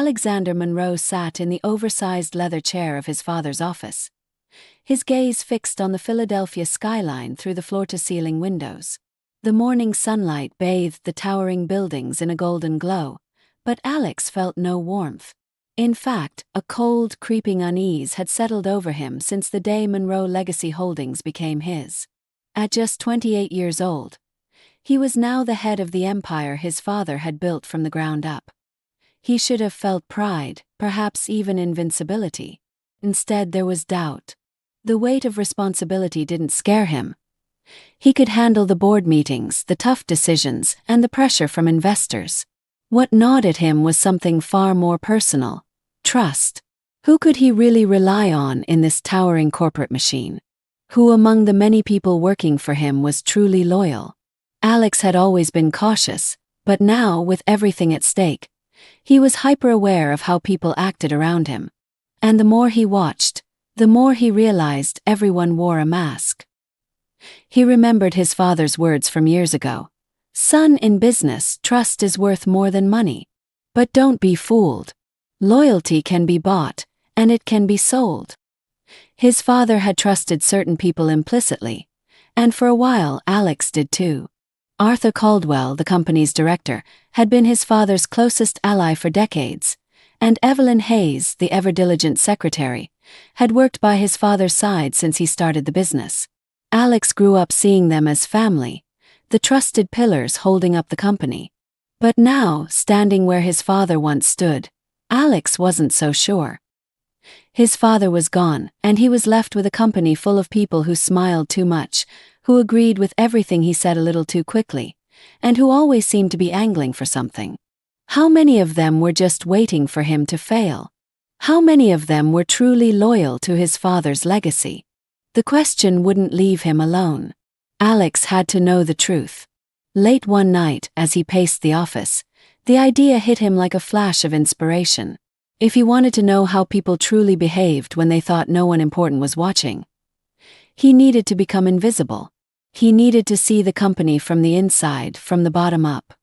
Alexander Monroe sat in the oversized leather chair of his father's office, his gaze fixed on the Philadelphia skyline through the floor-to-ceiling windows. The morning sunlight bathed the towering buildings in a golden glow, but Alex felt no warmth. In fact, a cold, creeping unease had settled over him since the day Monroe Legacy Holdings became his. At just 28 years old, he was now the head of the empire his father had built from the ground up. He should have felt pride, perhaps even invincibility. Instead, there was doubt. The weight of responsibility didn't scare him. He could handle the board meetings, the tough decisions, and the pressure from investors. What gnawed at him was something far more personal: trust. Who could he really rely on in this towering corporate machine? Who among the many people working for him was truly loyal? Alex had always been cautious, but now, with everything at stake, he was hyper-aware of how people acted around him. And the more he watched, the more he realized everyone wore a mask. He remembered his father's words from years ago. "Son, in business, trust is worth more than money. But don't be fooled. Loyalty can be bought, and it can be sold." His father had trusted certain people implicitly, and for a while Alex did too. Arthur Caldwell, the company's director, had been his father's closest ally for decades, and Evelyn Hayes, the ever-diligent secretary, had worked by his father's side since he started the business. Alex grew up seeing them as family, the trusted pillars holding up the company. But now, standing where his father once stood, Alex wasn't so sure. His father was gone, and he was left with a company full of people who smiled too much, who agreed with everything he said a little too quickly, and who always seemed to be angling for something. How many of them were just waiting for him to fail? How many of them were truly loyal to his father's legacy? The question wouldn't leave him alone. Alex had to know the truth. Late one night, as he paced the office, the idea hit him like a flash of inspiration. If he wanted to know how people truly behaved when they thought no one important was watching, he needed to become invisible. He needed to see the company from the inside, from the bottom up.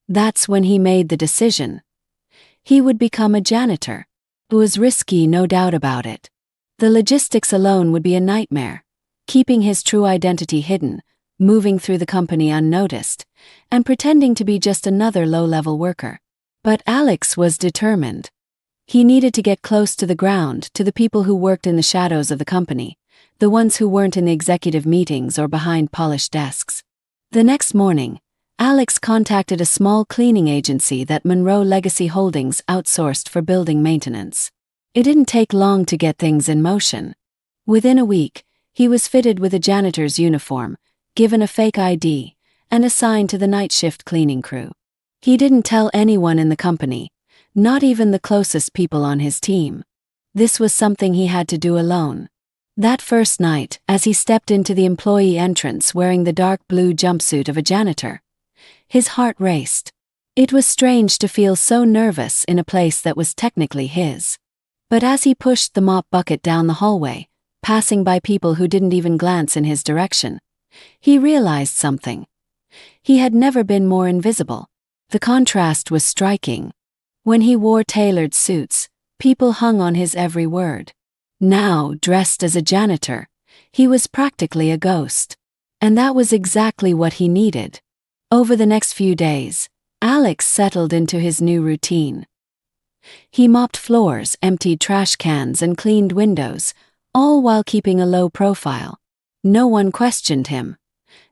That's when he made the decision. He would become a janitor. It was risky, no doubt about it. The logistics alone would be a nightmare, keeping his true identity hidden, moving through the company unnoticed, and pretending to be just another low-level worker. But Alex was determined. He needed to get close to the ground, to the people who worked in the shadows of the company, the ones who weren't in the executive meetings or behind polished desks. The next morning, Alex contacted a small cleaning agency that Monroe Legacy Holdings outsourced for building maintenance. It didn't take long to get things in motion. Within a week, he was fitted with a janitor's uniform, given a fake ID, and assigned to the night shift cleaning crew. He didn't tell anyone in the company, not even the closest people on his team. This was something he had to do alone. That first night, as he stepped into the employee entrance wearing the dark blue jumpsuit of a janitor, his heart raced. It was strange to feel so nervous in a place that was technically his. But as he pushed the mop bucket down the hallway, passing by people who didn't even glance in his direction, he realized something. He had never been more invisible. The contrast was striking. When he wore tailored suits, people hung on his every word. Now, dressed as a janitor, he was practically a ghost. And that was exactly what he needed. Over the next few days, Alex settled into his new routine. He mopped floors, emptied trash cans, and cleaned windows, all while keeping a low profile. No one questioned him.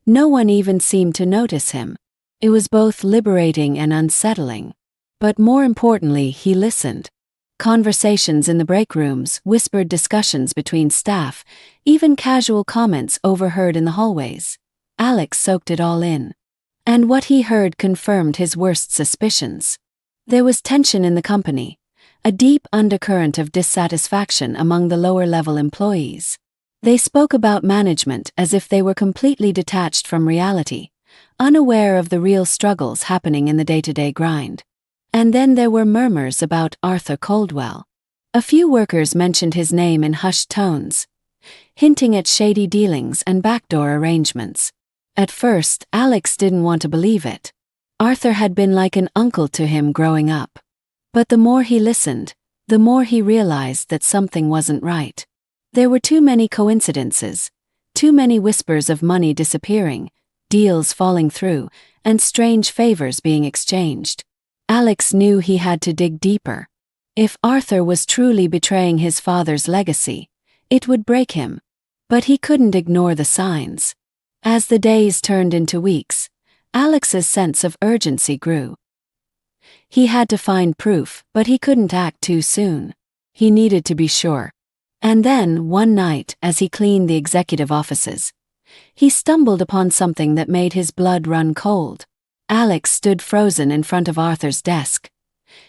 No one even seemed to notice him. It was both liberating and unsettling. But more importantly, he listened. Conversations in the break rooms, whispered discussions between staff, even casual comments overheard in the hallways. Alex soaked it all in. And what he heard confirmed his worst suspicions. There was tension in the company, a deep undercurrent of dissatisfaction among the lower-level employees. They spoke about management as if they were completely detached from reality, unaware of the real struggles happening in the day-to-day grind. And then there were murmurs about Arthur Caldwell. A few workers mentioned his name in hushed tones, hinting at shady dealings and backdoor arrangements. At first, Alex didn't want to believe it. Arthur had been like an uncle to him growing up. But the more he listened, the more he realized that something wasn't right. There were too many coincidences, too many whispers of money disappearing, deals falling through, and strange favors being exchanged. Alex knew he had to dig deeper. If Arthur was truly betraying his father's legacy, it would break him. But he couldn't ignore the signs. As the days turned into weeks, Alex's sense of urgency grew. He had to find proof, but he couldn't act too soon. He needed to be sure. And then, one night, as he cleaned the executive offices, he stumbled upon something that made his blood run cold. Alex stood frozen in front of Arthur's desk,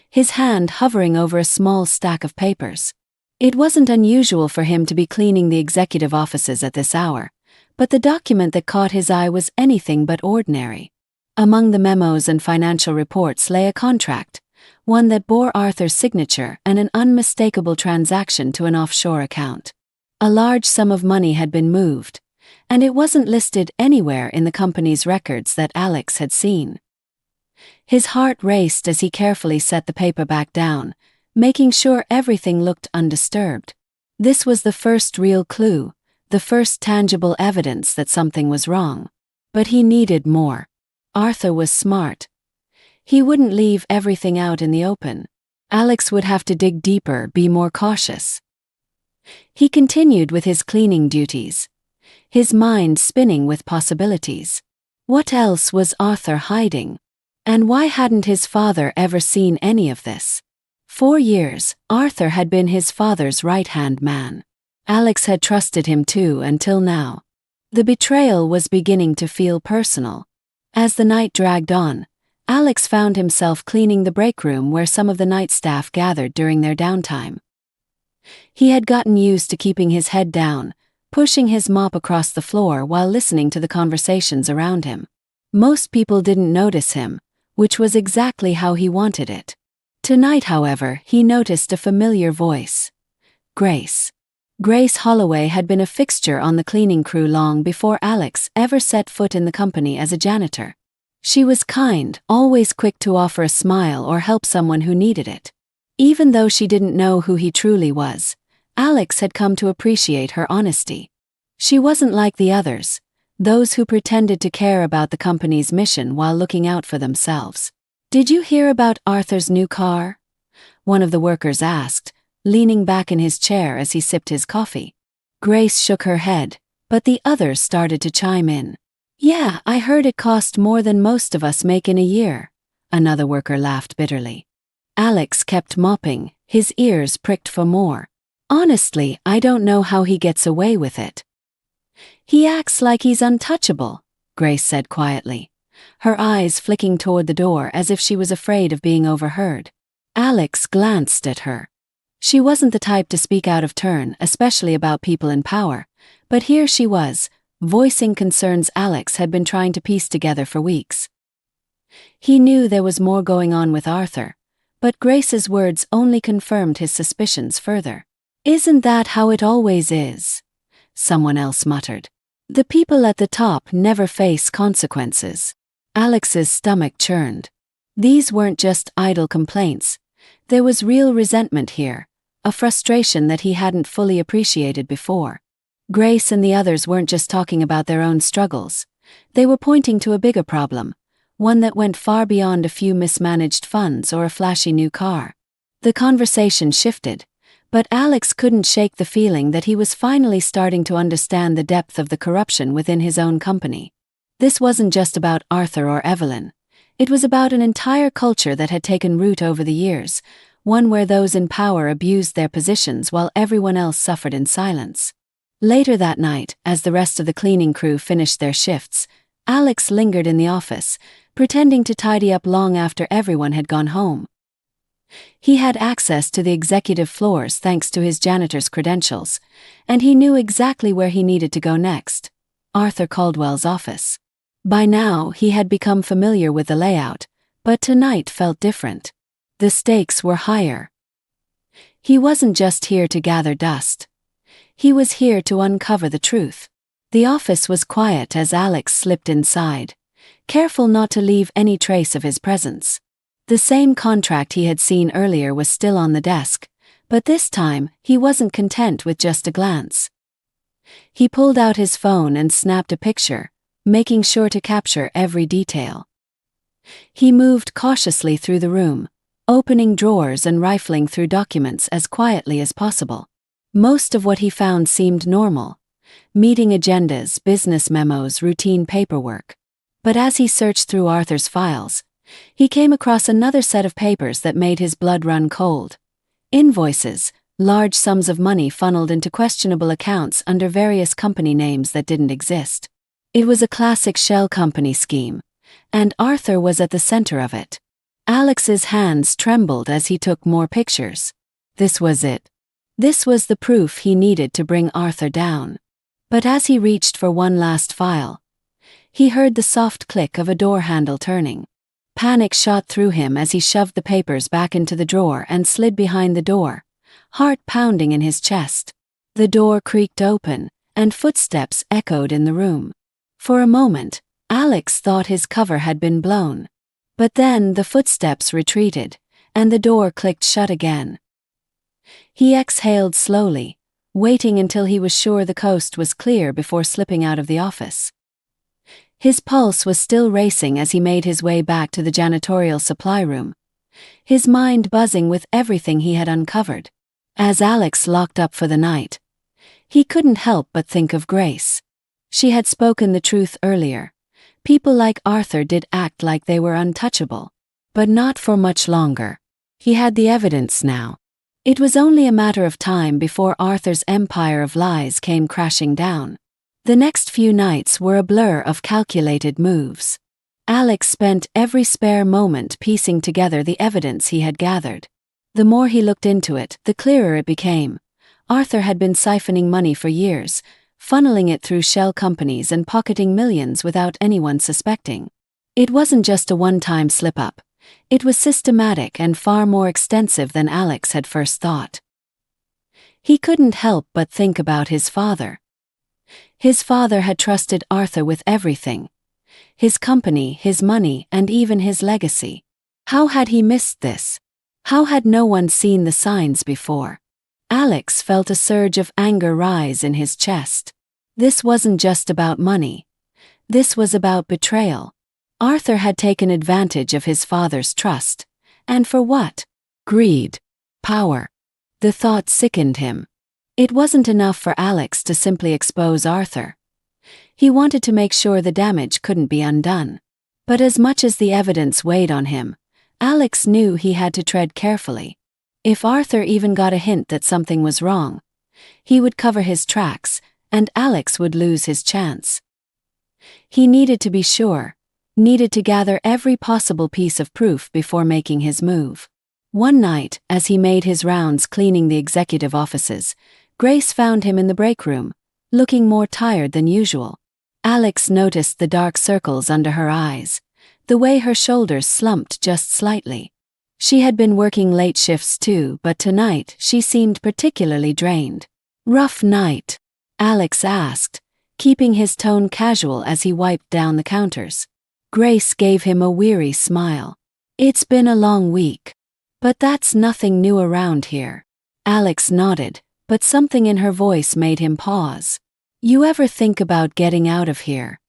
his hand hovering over a small stack of papers. It wasn't unusual for him to be cleaning the executive offices at this hour, but the document that caught his eye was anything but ordinary. Among the memos and financial reports lay a contract, one that bore Arthur's signature and an unmistakable transaction to an offshore account. A large sum of money had been moved, and it wasn't listed anywhere in the company's records that Alex had seen. His heart raced as he carefully set the paper back down, making sure everything looked undisturbed. This was the first real clue, the first tangible evidence that something was wrong. But he needed more. Arthur was smart. He wouldn't leave everything out in the open. Alex would have to dig deeper, be more cautious. He continued with his cleaning duties, his mind spinning with possibilities. What else was Arthur hiding? And why hadn't his father ever seen any of this? For years, Arthur had been his father's right-hand man. Alex had trusted him too until now. The betrayal was beginning to feel personal. As the night dragged on, Alex found himself cleaning the break room where some of the night staff gathered during their downtime. He had gotten used to keeping his head down, pushing his mop across the floor while listening to the conversations around him. Most people didn't notice him, which was exactly how he wanted it. Tonight, however, he noticed a familiar voice. Grace. Grace Holloway had been a fixture on the cleaning crew long before Alex ever set foot in the company as a janitor. She was kind, always quick to offer a smile or help someone who needed it. Even though she didn't know who he truly was, Alex had come to appreciate her honesty. She wasn't like the others, those who pretended to care about the company's mission while looking out for themselves. "Did you hear about Arthur's new car?" one of the workers asked, leaning back in his chair as he sipped his coffee. Grace shook her head, but the others started to chime in. "Yeah, I heard it cost more than most of us make in a year," another worker laughed bitterly. Alex kept mopping, his ears pricked for more. "Honestly, I don't know how he gets away with it." "He acts like he's untouchable," Grace said quietly, her eyes flicking toward the door as if she was afraid of being overheard. Alex glanced at her. She wasn't the type to speak out of turn, especially about people in power, but here she was, voicing concerns Alex had been trying to piece together for weeks. He knew there was more going on with Arthur, but Grace's words only confirmed his suspicions further. "Isn't that how it always is?" someone else muttered. "The people at the top never face consequences." Alex's stomach churned. These weren't just idle complaints. There was real resentment here, a frustration that he hadn't fully appreciated before. Grace and the others weren't just talking about their own struggles. They were pointing to a bigger problem, one that went far beyond a few mismanaged funds or a flashy new car. The conversation shifted, but Alex couldn't shake the feeling that he was finally starting to understand the depth of the corruption within his own company. This wasn't just about Arthur or Evelyn. It was about an entire culture that had taken root over the years, one where those in power abused their positions while everyone else suffered in silence. Later that night, as the rest of the cleaning crew finished their shifts, Alex lingered in the office, pretending to tidy up long after everyone had gone home. He had access to the executive floors thanks to his janitor's credentials, and he knew exactly where he needed to go next: Arthur Caldwell's office. By now, he had become familiar with the layout, but tonight felt different. The stakes were higher. He wasn't just here to gather dust. He was here to uncover the truth. The office was quiet as Alex slipped inside, careful not to leave any trace of his presence. The same contract he had seen earlier was still on the desk, but this time he wasn't content with just a glance. He pulled out his phone and snapped a picture, making sure to capture every detail. He moved cautiously through the room, opening drawers and rifling through documents as quietly as possible. Most of what he found seemed normal: meeting agendas, business memos, routine paperwork. But as he searched through Arthur's files, he came across another set of papers that made his blood run cold. Invoices, large sums of money funneled into questionable accounts under various company names that didn't exist. It was a classic shell company scheme, and Arthur was at the center of it. Alex's hands trembled as he took more pictures. This was it. This was the proof he needed to bring Arthur down. But as he reached for one last file, he heard the soft click of a door handle turning. Panic shot through him as he shoved the papers back into the drawer and slid behind the door, heart pounding in his chest. The door creaked open, and footsteps echoed in the room. For a moment, Alex thought his cover had been blown. But then the footsteps retreated, and the door clicked shut again. He exhaled slowly, waiting until he was sure the coast was clear before slipping out of the office. His pulse was still racing as he made his way back to the janitorial supply room, his mind buzzing with everything he had uncovered. As Alex locked up for the night, he couldn't help but think of Grace. She had spoken the truth earlier. People like Arthur did act like they were untouchable. But not for much longer. He had the evidence now. It was only a matter of time before Arthur's empire of lies came crashing down. The next few nights were a blur of calculated moves. Alex spent every spare moment piecing together the evidence he had gathered. The more he looked into it, the clearer it became. Arthur had been siphoning money for years, funneling it through shell companies and pocketing millions without anyone suspecting. It wasn't just a one-time slip-up. It was systematic and far more extensive than Alex had first thought. He couldn't help but think about his father. His father had trusted Arthur with everything: his company, his money, and even his legacy. How had he missed this? How had no one seen the signs before? Alex felt a surge of anger rise in his chest. This wasn't just about money. This was about betrayal. Arthur had taken advantage of his father's trust. And for what? Greed. Power. The thought sickened him. It wasn't enough for Alex to simply expose Arthur. He wanted to make sure the damage couldn't be undone. But as much as the evidence weighed on him, Alex knew he had to tread carefully. If Arthur even got a hint that something was wrong, he would cover his tracks, and Alex would lose his chance. He needed to be sure, needed to gather every possible piece of proof before making his move. One night, as he made his rounds cleaning the executive offices, Grace found him in the break room, looking more tired than usual. Alex noticed the dark circles under her eyes, the way her shoulders slumped just slightly. She had been working late shifts too, but tonight she seemed particularly drained. "Rough night?" Alex asked, keeping his tone casual as he wiped down the counters. Grace gave him a weary smile. "It's been a long week. But that's nothing new around here." Alex nodded, but something in her voice made him pause. "You ever think about getting out of here?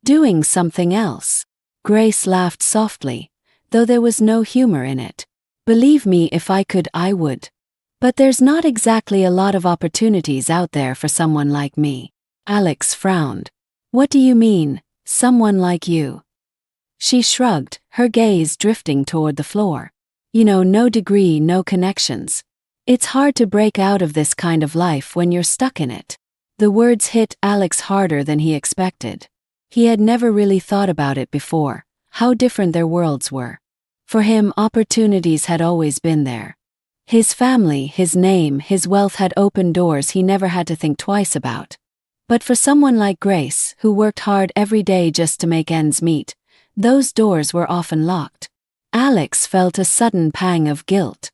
Doing something else?" Grace laughed softly, though there was no humor in it. "Believe me, if I could, I would. But there's not exactly a lot of opportunities out there for someone like me." Alex frowned. "What do you mean, someone like you?" She shrugged, her gaze drifting toward the floor. "You know, no degree, no connections. It's hard to break out of this kind of life when you're stuck in it." The words hit Alex harder than he expected. He had never really thought about it before, how different their worlds were. For him, opportunities had always been there. His family, his name, his wealth had opened doors he never had to think twice about. But for someone like Grace, who worked hard every day just to make ends meet, those doors were often locked. Alex felt a sudden pang of guilt.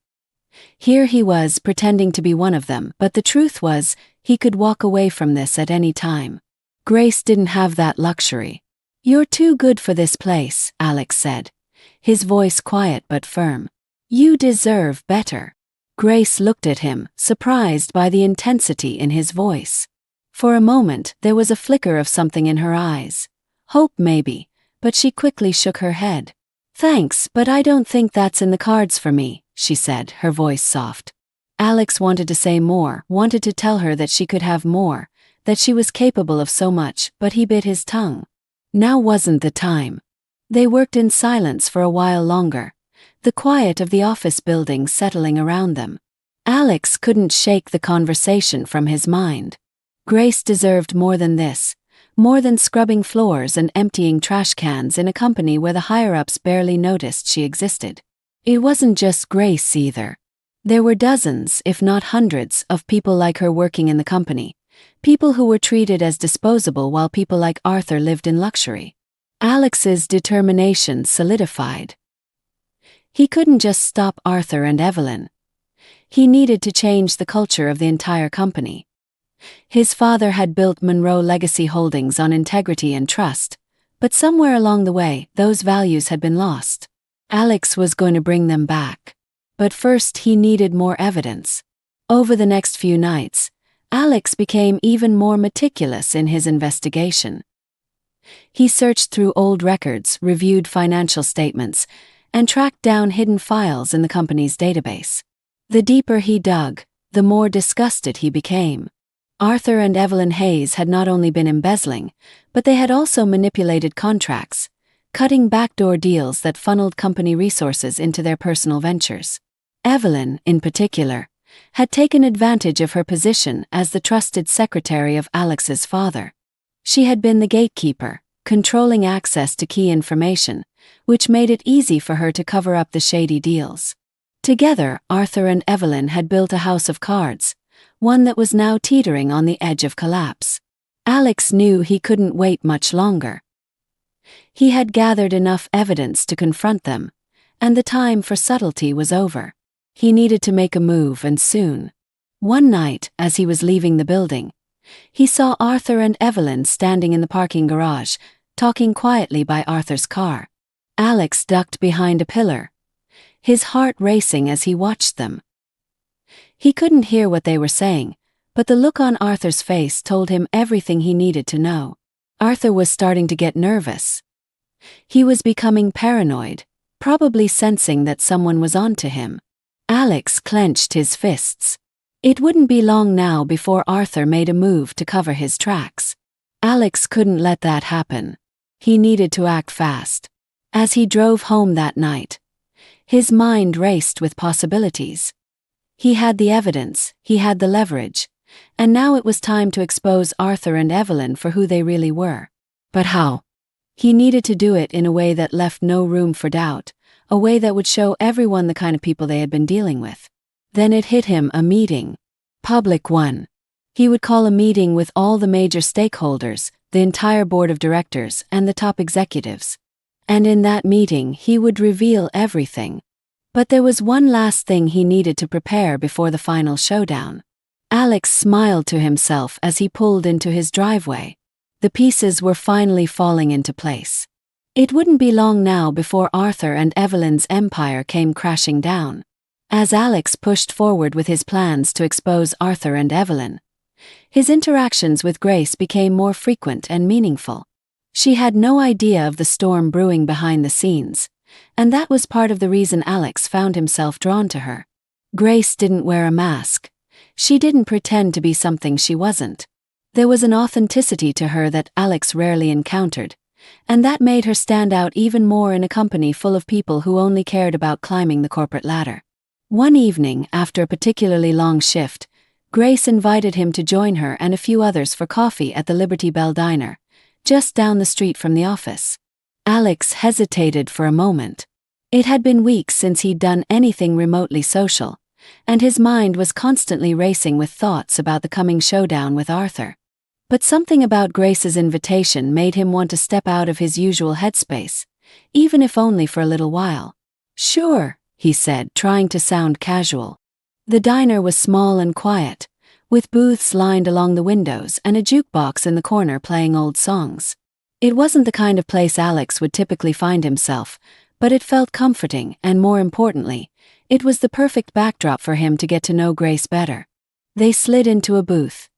Here he was pretending to be one of them, but the truth was, he could walk away from this at any time. Grace didn't have that luxury. "You're too good for this place," Alex said, his voice quiet but firm. "You deserve better." Grace looked at him, surprised by the intensity in his voice. For a moment, there was a flicker of something in her eyes. Hope maybe, but she quickly shook her head. "Thanks, but I don't think that's in the cards for me," she said, her voice soft. Alex wanted to say more, wanted to tell her that she could have more, that she was capable of so much, but he bit his tongue. Now wasn't the time. They worked in silence for a while longer, the quiet of the office building settling around them. Alex couldn't shake the conversation from his mind. Grace deserved more than this, more than scrubbing floors and emptying trash cans in a company where the higher-ups barely noticed she existed. It wasn't just Grace either. There were dozens, if not hundreds, of people like her working in the company, people who were treated as disposable while people like Arthur lived in luxury. Alex's determination solidified. He couldn't just stop Arthur and Evelyn. He needed to change the culture of the entire company. His father had built Monroe Legacy Holdings on integrity and trust, but somewhere along the way, those values had been lost. Alex was going to bring them back. But first he needed more evidence. Over the next few nights, Alex became even more meticulous in his investigation. He searched through old records, reviewed financial statements, and tracked down hidden files in the company's database. The deeper he dug, the more disgusted he became. Arthur and Evelyn Hayes had not only been embezzling, but they had also manipulated contracts, cutting backdoor deals that funneled company resources into their personal ventures. Evelyn, in particular, had taken advantage of her position as the trusted secretary of Alex's father. She had been the gatekeeper, controlling access to key information, which made it easy for her to cover up the shady deals. Together, Arthur and Evelyn had built a house of cards, one that was now teetering on the edge of collapse. Alex knew he couldn't wait much longer. He had gathered enough evidence to confront them, and the time for subtlety was over. He needed to make a move, and soon. One night, as he was leaving the building, he saw Arthur and Evelyn standing in the parking garage, talking quietly by Arthur's car. Alex ducked behind a pillar, his heart racing as he watched them. He couldn't hear what they were saying, but the look on Arthur's face told him everything he needed to know. Arthur was starting to get nervous. He was becoming paranoid, probably sensing that someone was onto him. Alex clenched his fists. It wouldn't be long now before Arthur made a move to cover his tracks. Alex couldn't let that happen. He needed to act fast. As he drove home that night, his mind raced with possibilities. He had the evidence, he had the leverage, and now it was time to expose Arthur and Evelyn for who they really were. But how? He needed to do it in a way that left no room for doubt, a way that would show everyone the kind of people they had been dealing with. Then it hit him, a meeting. Public one. He would call a meeting with all the major stakeholders, the entire board of directors, and the top executives. And in that meeting he would reveal everything. But there was one last thing he needed to prepare before the final showdown. Alex smiled to himself as he pulled into his driveway. The pieces were finally falling into place. It wouldn't be long now before Arthur and Evelyn's empire came crashing down. As Alex pushed forward with his plans to expose Arthur and Evelyn, his interactions with Grace became more frequent and meaningful. She had no idea of the storm brewing behind the scenes, and that was part of the reason Alex found himself drawn to her. Grace didn't wear a mask. She didn't pretend to be something she wasn't. There was an authenticity to her that Alex rarely encountered, and that made her stand out even more in a company full of people who only cared about climbing the corporate ladder. One evening, after a particularly long shift, Grace invited him to join her and a few others for coffee at the Liberty Bell Diner, just down the street from the office. Alex hesitated for a moment. It had been weeks since he'd done anything remotely social, and his mind was constantly racing with thoughts about the coming showdown with Arthur. But something about Grace's invitation made him want to step out of his usual headspace, even if only for a little while. "Sure," he said, trying to sound casual. The diner was small and quiet, with booths lined along the windows and a jukebox in the corner playing old songs. It wasn't the kind of place Alex would typically find himself, But it felt comforting, and more importantly, it was the perfect backdrop for him to get to know Grace better. They slid into a booth,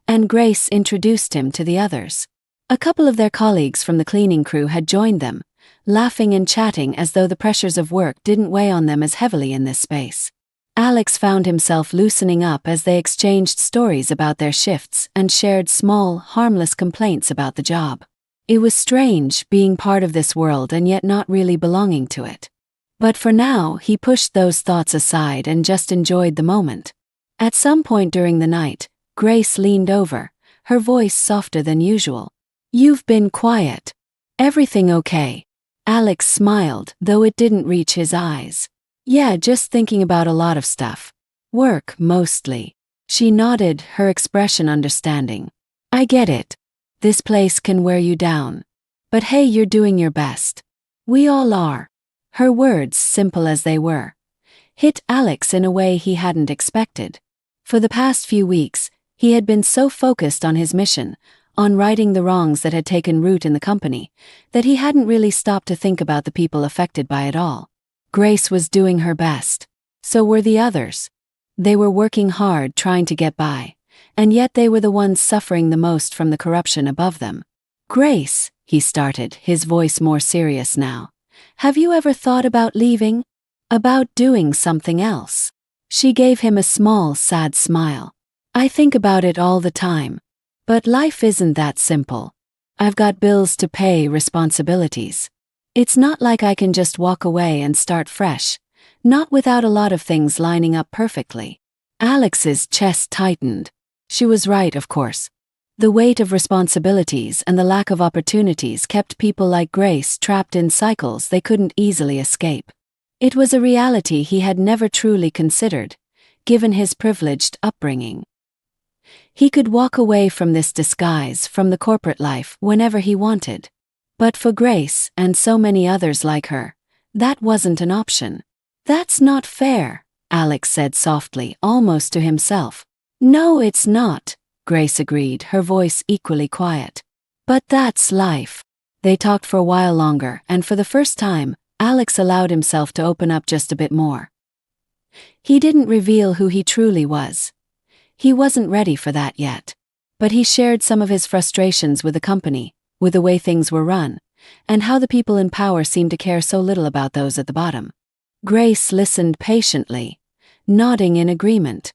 and Grace introduced him to the others. A couple of their colleagues from the cleaning crew had joined them, laughing and chatting as though the pressures of work didn't weigh on them as heavily in this space. Alex found himself loosening up as they exchanged stories about their shifts and shared small, harmless complaints about the job. It was strange being part of this world and yet not really belonging to it. But for now, he pushed those thoughts aside and just enjoyed the moment. At some point during the night, Grace leaned over, her voice softer than usual. "You've been quiet. Everything okay?" Alex smiled, though it didn't reach his eyes. "Yeah, just thinking about a lot of stuff. Work, mostly." She nodded, her expression understanding. "I get it. This place can wear you down. But hey, you're doing your best. We all are." Her words, simple as they were, hit Alex in a way he hadn't expected. For the past few weeks, he had been so focused on his mission, on righting the wrongs that had taken root in the company, that he hadn't really stopped to think about the people affected by it all. Grace was doing her best. So were the others. They were working hard trying to get by, and yet they were the ones suffering the most from the corruption above them. "Grace," he started, his voice more serious now, "have you ever thought about leaving? About doing something else?" She gave him a small, sad smile. "I think about it all the time. But life isn't that simple. I've got bills to pay, responsibilities. It's not like I can just walk away and start fresh, not without a lot of things lining up perfectly." Alex's chest tightened. She was right, of course. The weight of responsibilities and the lack of opportunities kept people like Grace trapped in cycles they couldn't easily escape. It was a reality he had never truly considered, given his privileged upbringing. He could walk away from this disguise, from the corporate life, whenever he wanted. But for Grace, and so many others like her, that wasn't an option. "That's not fair," Alex said softly, almost to himself. "No, it's not," Grace agreed, her voice equally quiet. "But that's life." They talked for a while longer, and for the first time, Alex allowed himself to open up just a bit more. He didn't reveal who he truly was. He wasn't ready for that yet. But he shared some of his frustrations with the company, with the way things were run, and how the people in power seemed to care so little about those at the bottom. Grace listened patiently, nodding in agreement.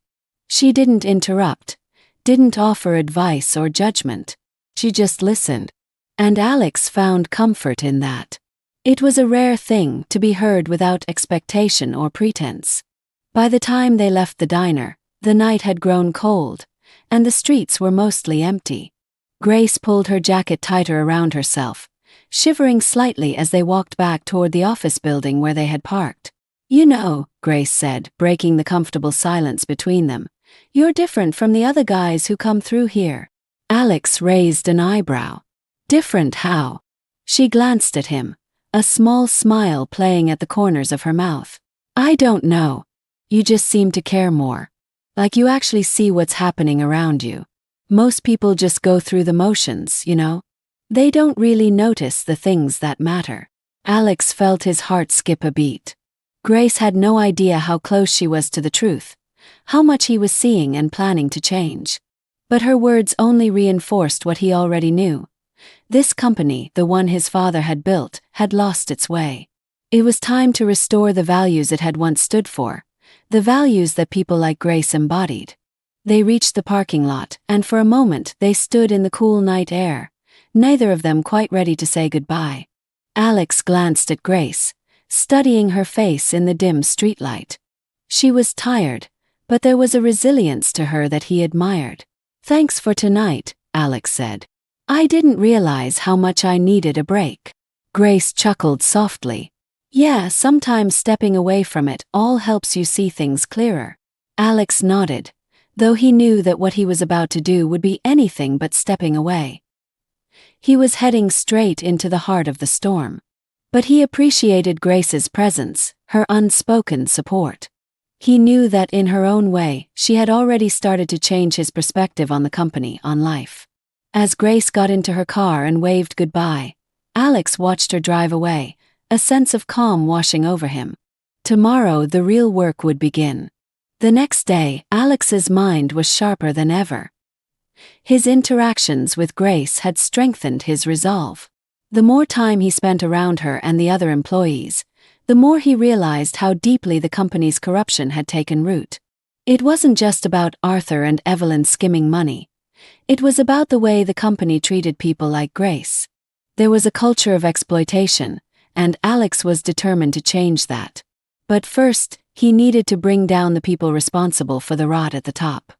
She didn't interrupt, didn't offer advice or judgment. She just listened. And Alex found comfort in that. It was a rare thing to be heard without expectation or pretense. By the time they left the diner, the night had grown cold, and the streets were mostly empty. Grace pulled her jacket tighter around herself, shivering slightly as they walked back toward the office building where they had parked. "You know," Grace said, breaking the comfortable silence between them, "you're different from the other guys who come through here." Alex raised an eyebrow. "Different how?" She glanced at him, a small smile playing at the corners of her mouth. "I don't know. You just seem to care more. Like you actually see what's happening around you. Most people just go through the motions, you know? They don't really notice the things that matter." Alex felt his heart skip a beat. Grace had no idea how close she was to the truth, how much he was seeing and planning to change. But her words only reinforced what he already knew. This company, the one his father had built, had lost its way. It was time to restore the values it had once stood for, the values that people like Grace embodied. They reached the parking lot, and for a moment they stood in the cool night air, neither of them quite ready to say goodbye. Alex glanced at Grace, studying her face in the dim streetlight. She was tired, but there was a resilience to her that he admired. "Thanks for tonight," Alex said. "I didn't realize how much I needed a break." Grace chuckled softly. "Yeah, sometimes stepping away from it all helps you see things clearer." Alex nodded, though he knew that what he was about to do would be anything but stepping away. He was heading straight into the heart of the storm. But he appreciated Grace's presence, her unspoken support. He knew that in her own way, she had already started to change his perspective on the company, on life. As Grace got into her car and waved goodbye, Alex watched her drive away, a sense of calm washing over him. Tomorrow the real work would begin. The next day, Alex's mind was sharper than ever. His interactions with Grace had strengthened his resolve. The more time he spent around her and the other employees, the more he realized how deeply the company's corruption had taken root. It wasn't just about Arthur and Evelyn skimming money. It was about the way the company treated people like Grace. There was a culture of exploitation, and Alex was determined to change that. But first, he needed to bring down the people responsible for the rot at the top.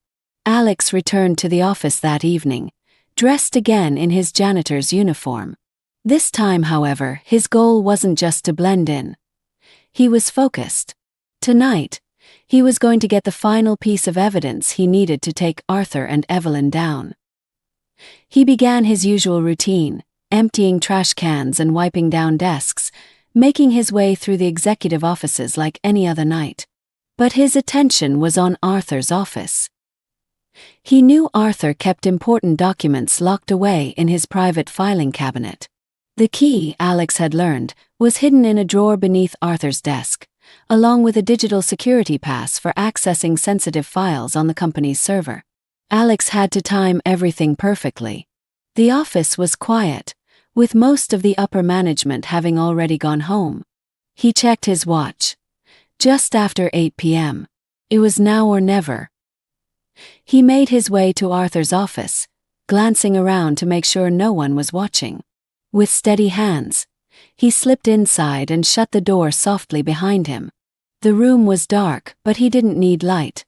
Alex returned to the office that evening, dressed again in his janitor's uniform. This time, however, his goal wasn't just to blend in. He was focused. Tonight, he was going to get the final piece of evidence he needed to take Arthur and Evelyn down. He began his usual routine, emptying trash cans and wiping down desks, making his way through the executive offices like any other night. But his attention was on Arthur's office. He knew Arthur kept important documents locked away in his private filing cabinet. The key, Alex had learned, was hidden in a drawer beneath Arthur's desk, along with a digital security pass for accessing sensitive files on the company's server. Alex had to time everything perfectly. The office was quiet, with most of the upper management having already gone home. He checked his watch. Just after 8 p.m. It was now or never. He made his way to Arthur's office, glancing around to make sure no one was watching. With steady hands, he slipped inside and shut the door softly behind him. The room was dark, but he didn't need light.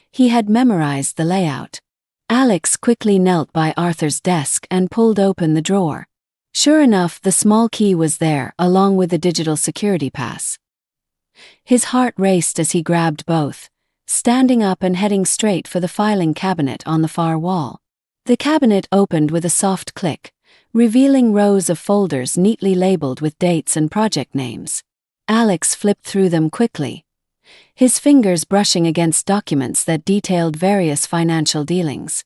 He had memorized the layout. Alex quickly knelt by Arthur's desk and pulled open the drawer. Sure enough, the small key was there, along with the digital security pass. His heart raced as he grabbed both, standing up and heading straight for the filing cabinet on the far wall. The cabinet opened with a soft click, revealing rows of folders neatly labeled with dates and project names. Alex flipped through them quickly, his fingers brushing against documents that detailed various financial dealings.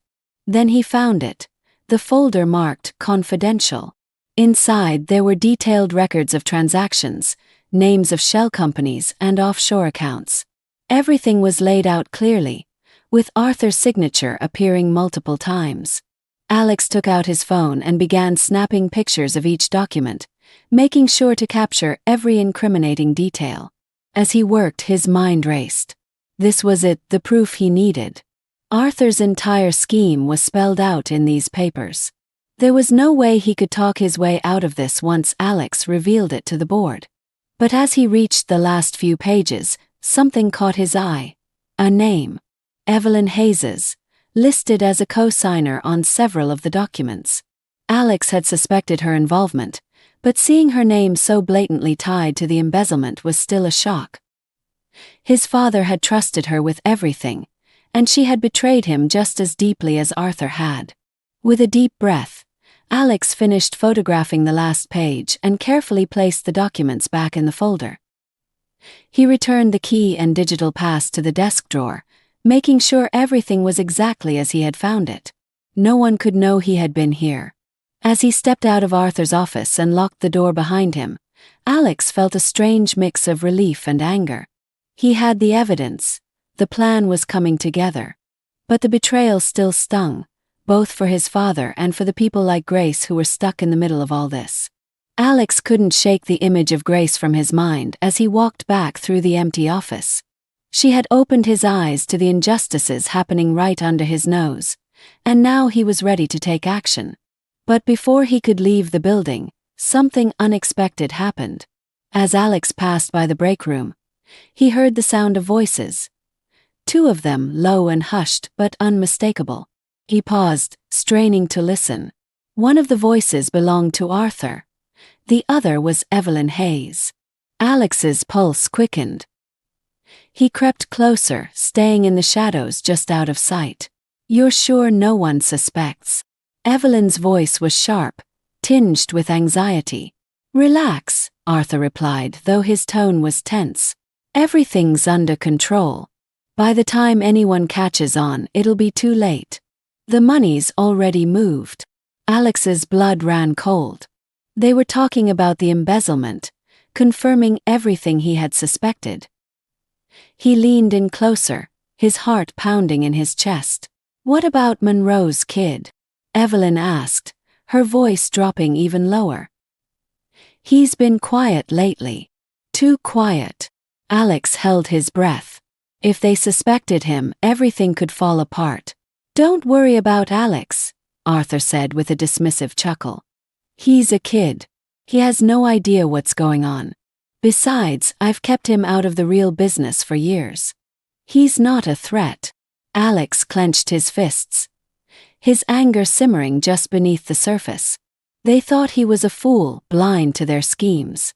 Then he found it, the folder marked Confidential. Inside there were detailed records of transactions, names of shell companies and offshore accounts. Everything was laid out clearly, with Arthur's signature appearing multiple times. Alex took out his phone and began snapping pictures of each document, making sure to capture every incriminating detail. As he worked, his mind raced. This was it, the proof he needed. Arthur's entire scheme was spelled out in these papers. There was no way he could talk his way out of this once Alex revealed it to the board. But as he reached the last few pages, something caught his eye. A name. Evelyn Hayes, listed as a co-signer on several of the documents. Alex had suspected her involvement, but seeing her name so blatantly tied to the embezzlement was still a shock. His father had trusted her with everything, and she had betrayed him just as deeply as Arthur had. With a deep breath, Alex finished photographing the last page and carefully placed the documents back in the folder. He returned the key and digital pass to the desk drawer, making sure everything was exactly as he had found it. No one could know he had been here. As he stepped out of Arthur's office and locked the door behind him, Alex felt a strange mix of relief and anger. He had the evidence. The plan was coming together. But the betrayal still stung, both for his father and for the people like Grace who were stuck in the middle of all this. Alex couldn't shake the image of Grace from his mind as he walked back through the empty office. She had opened his eyes to the injustices happening right under his nose, and now he was ready to take action. But before he could leave the building, something unexpected happened. As Alex passed by the break room, he heard the sound of voices. Two of them, low and hushed but unmistakable. He paused, straining to listen. One of the voices belonged to Arthur. The other was Evelyn Hayes. Alex's pulse quickened. He crept closer, staying in the shadows just out of sight. "You're sure no one suspects?" Evelyn's voice was sharp, tinged with anxiety. "Relax," Arthur replied, though his tone was tense. "Everything's under control. By the time anyone catches on, it'll be too late. The money's already moved." Alex's blood ran cold. They were talking about the embezzlement, confirming everything he had suspected. He leaned in closer, his heart pounding in his chest. "What about Monroe's kid?" Evelyn asked, her voice dropping even lower. "He's been quiet lately. Too quiet." Alex held his breath. If they suspected him, everything could fall apart. "Don't worry about Alex," Arthur said with a dismissive chuckle. "He's a kid. He has no idea what's going on. Besides, I've kept him out of the real business for years. He's not a threat." Alex clenched his fists, his anger simmering just beneath the surface. They thought he was a fool, blind to their schemes.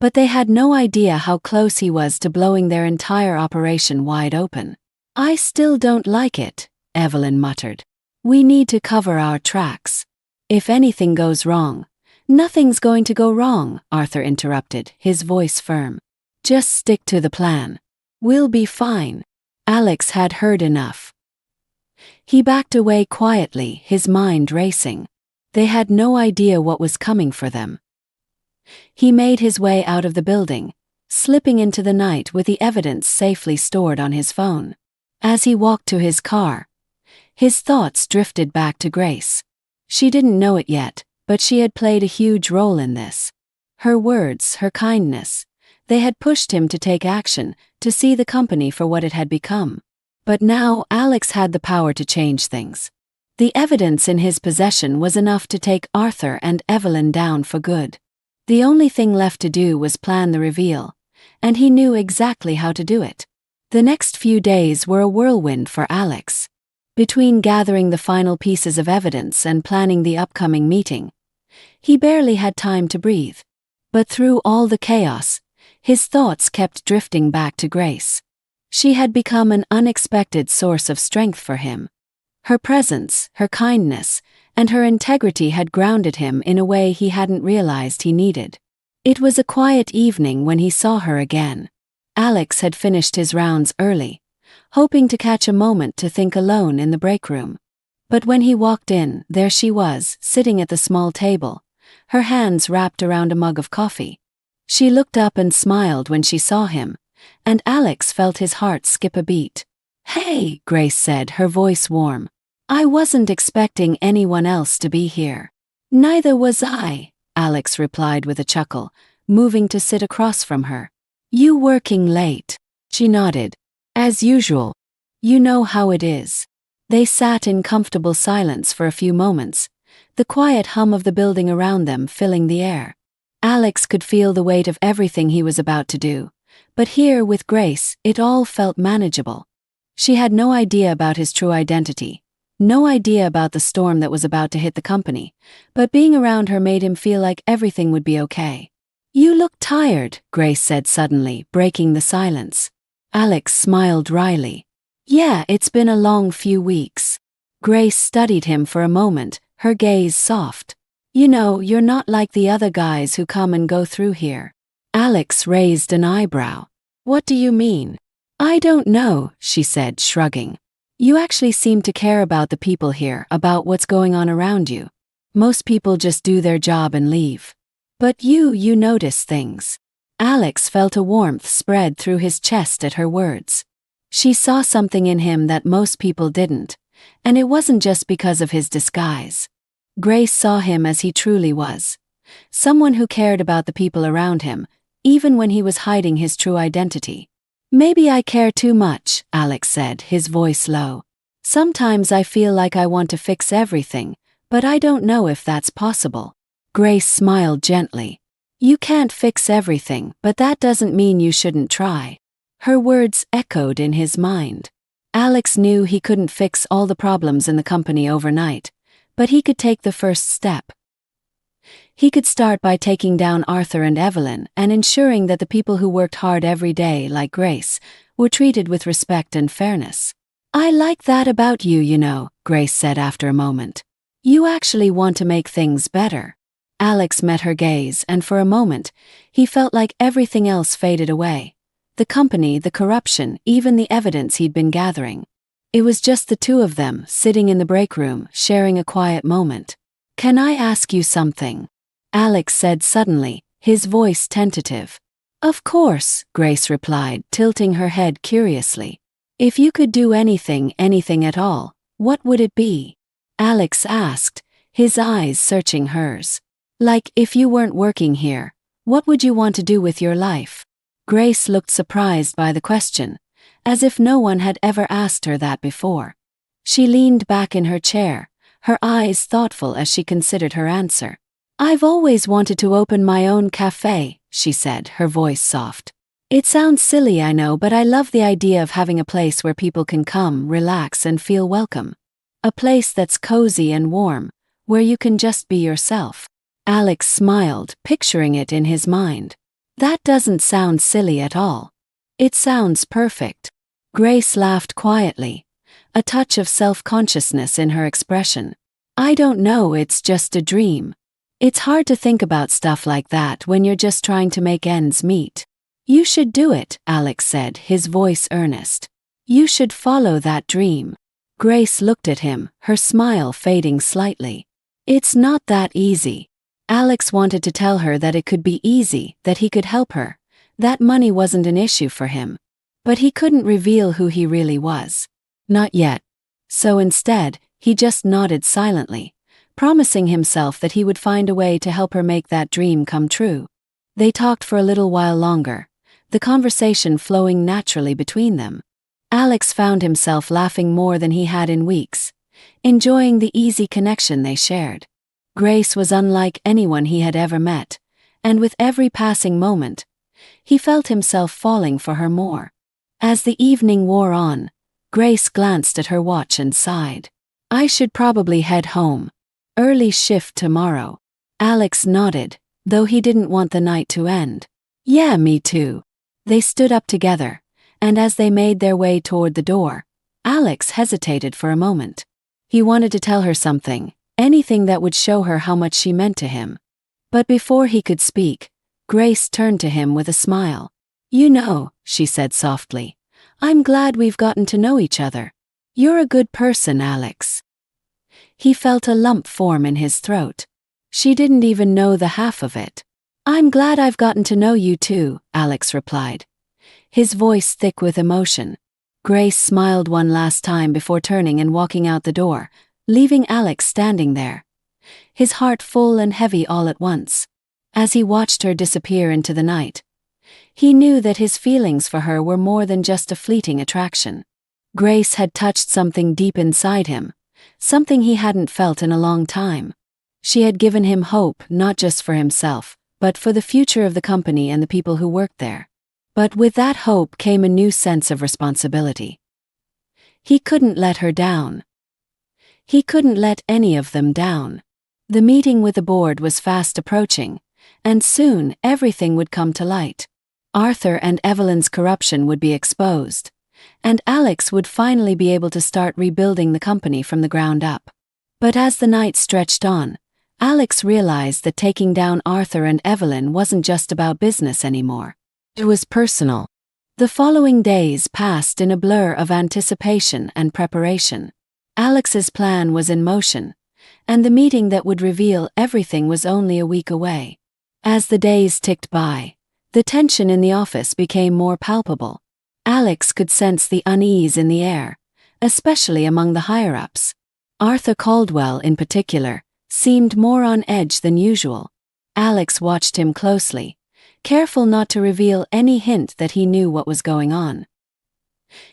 But they had no idea how close he was to blowing their entire operation wide open. "I still don't like it," Evelyn muttered. "We need to cover our tracks. If anything goes wrong—" "Nothing's going to go wrong," Arthur interrupted, his voice firm. "Just stick to the plan. We'll be fine." Alex had heard enough. He backed away quietly, his mind racing. They had no idea what was coming for them. He made his way out of the building, slipping into the night with the evidence safely stored on his phone. As he walked to his car, his thoughts drifted back to Grace. She didn't know it yet, but she had played a huge role in this. Her words, her kindness, they had pushed him to take action, to see the company for what it had become. But now Alex had the power to change things. The evidence in his possession was enough to take Arthur and Evelyn down for good. The only thing left to do was plan the reveal, and he knew exactly how to do it. The next few days were a whirlwind for Alex. Between gathering the final pieces of evidence and planning the upcoming meeting, he barely had time to breathe. But through all the chaos, his thoughts kept drifting back to Grace. She had become an unexpected source of strength for him. Her presence, her kindness, and her integrity had grounded him in a way he hadn't realized he needed. It was a quiet evening when he saw her again. Alex had finished his rounds early, hoping to catch a moment to think alone in the break room. But when he walked in, there she was, sitting at the small table, her hands wrapped around a mug of coffee. She looked up and smiled when she saw him, and Alex felt his heart skip a beat. "Hey," Grace said, her voice warm. "I wasn't expecting anyone else to be here." "Neither was I," Alex replied with a chuckle, moving to sit across from her. "You working late?" She nodded. "As usual. You know how it is." They sat in comfortable silence for a few moments, the quiet hum of the building around them filling the air. Alex could feel the weight of everything he was about to do, but here with Grace, it all felt manageable. She had no idea about his true identity, no idea about the storm that was about to hit the company, but being around her made him feel like everything would be okay. "You look tired," Grace said suddenly, breaking the silence. Alex smiled wryly. "Yeah, it's been a long few weeks." Grace studied him for a moment, her gaze soft. "You know, you're not like the other guys who come and go through here." Alex raised an eyebrow. "What do you mean?" "I don't know," she said, shrugging. "You actually seem to care about the people here, about what's going on around you. Most people just do their job and leave. But you notice things." Alex felt a warmth spread through his chest at her words. She saw something in him that most people didn't, and it wasn't just because of his disguise. Grace saw him as he truly was. Someone who cared about the people around him, even when he was hiding his true identity. "Maybe I care too much," Alex said, his voice low. "Sometimes I feel like I want to fix everything, but I don't know if that's possible." Grace smiled gently. "You can't fix everything, but that doesn't mean you shouldn't try." Her words echoed in his mind. Alex knew he couldn't fix all the problems in the company overnight, but he could take the first step. He could start by taking down Arthur and Evelyn and ensuring that the people who worked hard every day, like Grace, were treated with respect and fairness. "I like that about you, you know," Grace said after a moment. "You actually want to make things better." Alex met her gaze, and for a moment, he felt like everything else faded away. The company, the corruption, even the evidence he'd been gathering. It was just the two of them, sitting in the break room, sharing a quiet moment. "Can I ask you something?" Alex said suddenly, his voice tentative. Of course, Grace replied, tilting her head curiously. If you could do anything at all, what would it be? Alex asked, his eyes searching hers. Like, if you weren't working here, what would you want to do with your life? Grace looked surprised by the question, as if no one had ever asked her that before. She leaned back in her chair, her eyes thoughtful as she considered her answer. I've always wanted to open my own cafe, she said, her voice soft. It sounds silly, I know, but I love the idea of having a place where people can come, relax, and feel welcome. A place that's cozy and warm, where you can just be yourself. Alex smiled, picturing it in his mind. That doesn't sound silly at all. It sounds perfect. Grace laughed quietly, a touch of self-consciousness in her expression. I don't know, it's just a dream. It's hard to think about stuff like that when you're just trying to make ends meet. You should do it, Alex said, his voice earnest. You should follow that dream. Grace looked at him, her smile fading slightly. It's not that easy. Alex wanted to tell her that it could be easy, that he could help her, that money wasn't an issue for him. But he couldn't reveal who he really was. Not yet. So instead, he just nodded silently, promising himself that he would find a way to help her make that dream come true. They talked for a little while longer, the conversation flowing naturally between them. Alex found himself laughing more than he had in weeks, enjoying the easy connection they shared. Grace was unlike anyone he had ever met, and with every passing moment, he felt himself falling for her more. As the evening wore on, Grace glanced at her watch and sighed. I should probably head home. Early shift tomorrow. Alex nodded, though he didn't want the night to end. Yeah, me too. They stood up together, and as they made their way toward the door, Alex hesitated for a moment. He wanted to tell her something, anything that would show her how much she meant to him. But before he could speak, Grace turned to him with a smile. You know, she said softly, I'm glad we've gotten to know each other. You're a good person, Alex. He felt a lump form in his throat. She didn't even know the half of it. I'm glad I've gotten to know you too, Alex replied, his voice thick with emotion. Grace smiled one last time before turning and walking out the door, leaving Alex standing there, his heart full and heavy all at once. As he watched her disappear into the night, he knew that his feelings for her were more than just a fleeting attraction. Grace had touched something deep inside him, something he hadn't felt in a long time. She had given him hope not just for himself, but for the future of the company and the people who worked there. But with that hope came a new sense of responsibility. He couldn't let her down. He couldn't let any of them down. The meeting with the board was fast approaching, and soon everything would come to light. Arthur and Evelyn's corruption would be exposed, and Alex would finally be able to start rebuilding the company from the ground up. But as the night stretched on, Alex realized that taking down Arthur and Evelyn wasn't just about business anymore. It was personal. The following days passed in a blur of anticipation and preparation. Alex's plan was in motion, and the meeting that would reveal everything was only a week away. As the days ticked by, the tension in the office became more palpable. Alex could sense the unease in the air, especially among the higher-ups. Arthur Caldwell, in particular, seemed more on edge than usual. Alex watched him closely, careful not to reveal any hint that he knew what was going on.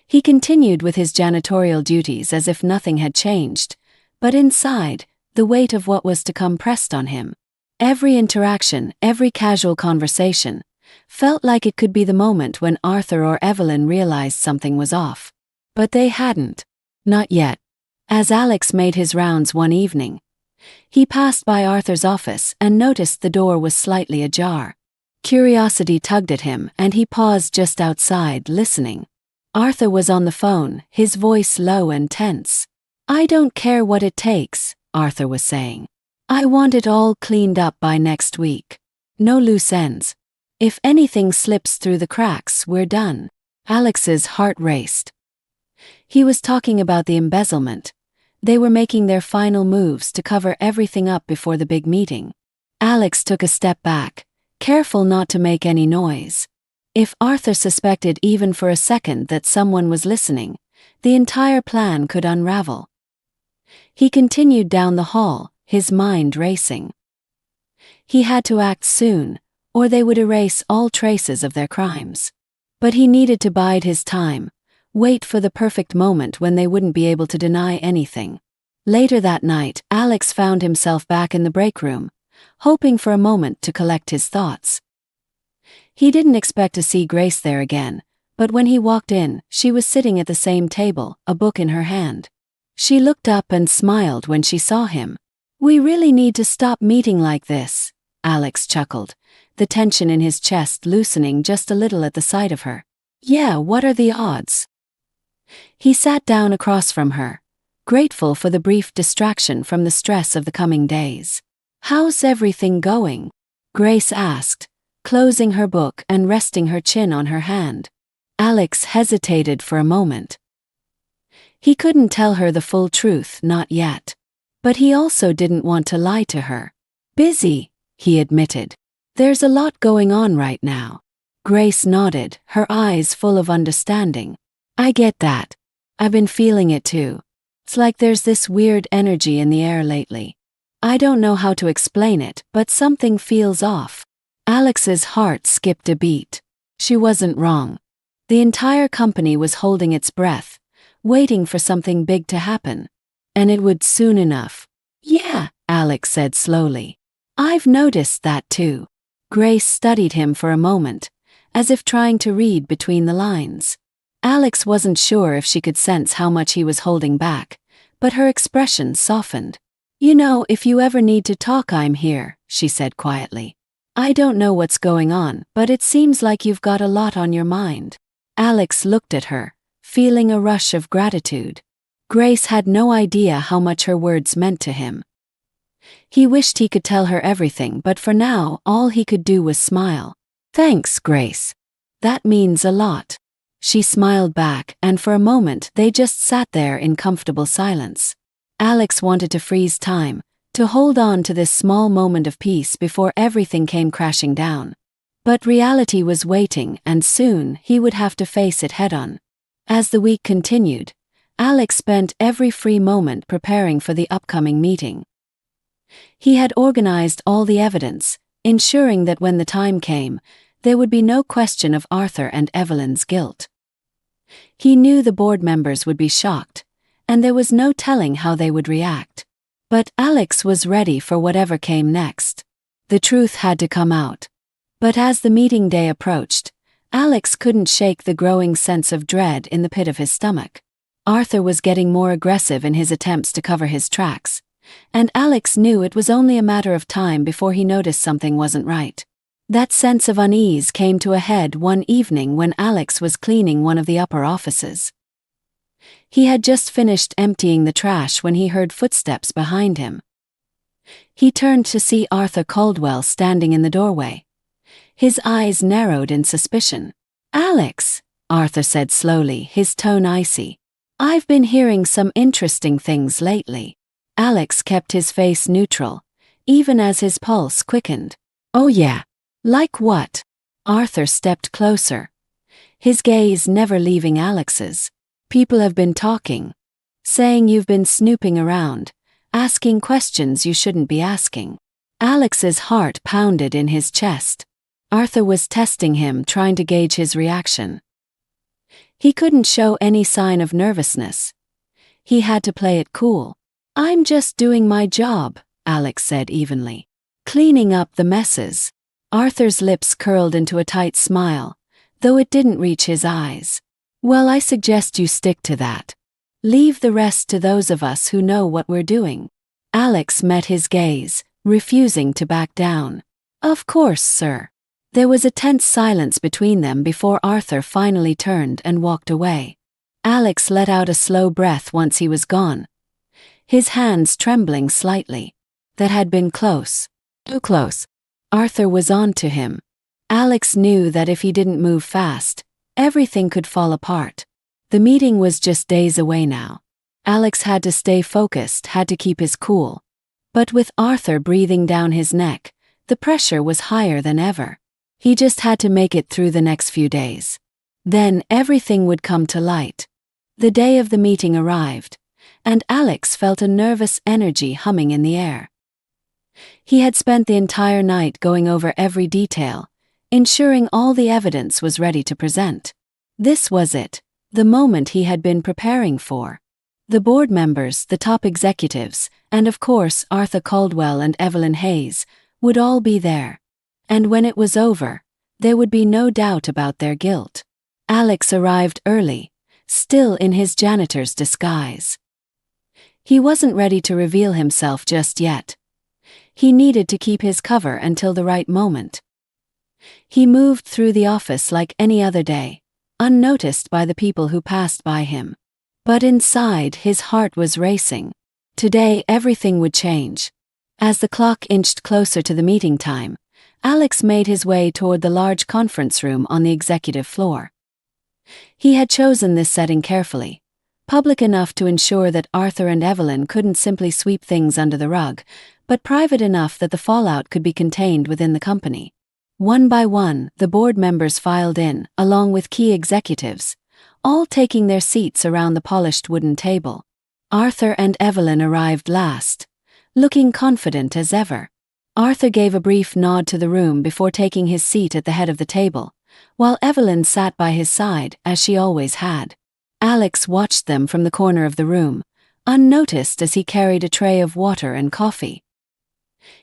He continued with his janitorial duties as if nothing had changed, but inside, the weight of what was to come pressed on him. Every interaction, every casual conversation, felt like it could be the moment when Arthur or Evelyn realized something was off. But they hadn't. Not yet. As Alex made his rounds one evening, he passed by Arthur's office and noticed the door was slightly ajar. Curiosity tugged at him and he paused just outside, listening. Arthur was on the phone, his voice low and tense. I don't care what it takes, Arthur was saying. I want it all cleaned up by next week. No loose ends. If anything slips through the cracks, we're done. Alex's heart raced. He was talking about the embezzlement. They were making their final moves to cover everything up before the big meeting. Alex took a step back, careful not to make any noise. If Arthur suspected even for a second that someone was listening, the entire plan could unravel. He continued down the hall, his mind racing. He had to act soon, or they would erase all traces of their crimes. But he needed to bide his time, wait for the perfect moment when they wouldn't be able to deny anything. Later that night, Alex found himself back in the break room, hoping for a moment to collect his thoughts. He didn't expect to see Grace there again, but when he walked in, she was sitting at the same table, a book in her hand. She looked up and smiled when she saw him. "We really need to stop meeting like this," Alex chuckled, the tension in his chest loosening just a little at the sight of her. "Yeah, what are the odds?" He sat down across from her, grateful for the brief distraction from the stress of the coming days. "How's everything going?" Grace asked, closing her book and resting her chin on her hand. Alex hesitated for a moment. He couldn't tell her the full truth, not yet. But he also didn't want to lie to her. "Busy," he admitted. "There's a lot going on right now." Grace nodded, her eyes full of understanding. "I get that. I've been feeling it too. It's like there's this weird energy in the air lately. I don't know how to explain it, but something feels off." Alex's heart skipped a beat. She wasn't wrong. The entire company was holding its breath, waiting for something big to happen. And it would soon enough. "Yeah," Alex said slowly. "I've noticed that too." Grace studied him for a moment, as if trying to read between the lines. Alex wasn't sure if she could sense how much he was holding back, but her expression softened. "You know, if you ever need to talk, I'm here," she said quietly. "I don't know what's going on, but it seems like you've got a lot on your mind." Alex looked at her, feeling a rush of gratitude. Grace had no idea how much her words meant to him. He wished he could tell her everything, but for now, all he could do was smile. "Thanks, Grace. That means a lot." She smiled back, and for a moment they just sat there in comfortable silence. Alex wanted to freeze time, to hold on to this small moment of peace before everything came crashing down. But reality was waiting, and soon he would have to face it head-on. As the week continued, Alex spent every free moment preparing for the upcoming meeting. He had organized all the evidence, ensuring that when the time came, there would be no question of Arthur and Evelyn's guilt. He knew the board members would be shocked, and there was no telling how they would react. But Alex was ready for whatever came next. The truth had to come out. But as the meeting day approached, Alex couldn't shake the growing sense of dread in the pit of his stomach. Arthur was getting more aggressive in his attempts to cover his tracks, and Alex knew it was only a matter of time before he noticed something wasn't right. That sense of unease came to a head one evening when Alex was cleaning one of the upper offices. He had just finished emptying the trash when he heard footsteps behind him. He turned to see Arthur Caldwell standing in the doorway. His eyes narrowed in suspicion. "Alex," Arthur said slowly, his tone icy. "I've been hearing some interesting things lately." Alex kept his face neutral, even as his pulse quickened. "Oh yeah? Like what?" Arthur stepped closer, his gaze never leaving Alex's. "People have been talking, saying you've been snooping around, asking questions you shouldn't be asking." Alex's heart pounded in his chest. Arthur was testing him, trying to gauge his reaction. He couldn't show any sign of nervousness. He had to play it cool. "I'm just doing my job," Alex said evenly. "Cleaning up the messes." Arthur's lips curled into a tight smile, though it didn't reach his eyes. "Well, I suggest you stick to that. Leave the rest to those of us who know what we're doing." Alex met his gaze, refusing to back down. "Of course, sir." There was a tense silence between them before Arthur finally turned and walked away. Alex let out a slow breath once he was gone, his hands trembling slightly. That had been close. Too close. Arthur was on to him. Alex knew that if he didn't move fast, everything could fall apart. The meeting was just days away now. Alex had to stay focused, had to keep his cool. But with Arthur breathing down his neck, The pressure was higher than ever. He just had to make it through the next few days. Then everything would come to light. The day of the meeting arrived, and Alex felt a nervous energy humming in the air. He had spent the entire night going over every detail, ensuring all the evidence was ready to present. This was it, the moment he had been preparing for. The board members, the top executives, and of course Arthur Caldwell and Evelyn Hayes, would all be there. And when it was over, there would be no doubt about their guilt. Alex arrived early, still in his janitor's disguise. He wasn't ready to reveal himself just yet. He needed to keep his cover until the right moment. He moved through the office like any other day, unnoticed by the people who passed by him. But inside, his heart was racing. Today, everything would change. As the clock inched closer to the meeting time, Alex made his way toward the large conference room on the executive floor. He had chosen this setting carefully, public enough to ensure that Arthur and Evelyn couldn't simply sweep things under the rug, but private enough that the fallout could be contained within the company. One by one, the board members filed in, along with key executives, all taking their seats around the polished wooden table. Arthur and Evelyn arrived last, looking confident as ever. Arthur gave a brief nod to the room before taking his seat at the head of the table, while Evelyn sat by his side, as she always had. Alex watched them from the corner of the room, unnoticed as he carried a tray of water and coffee.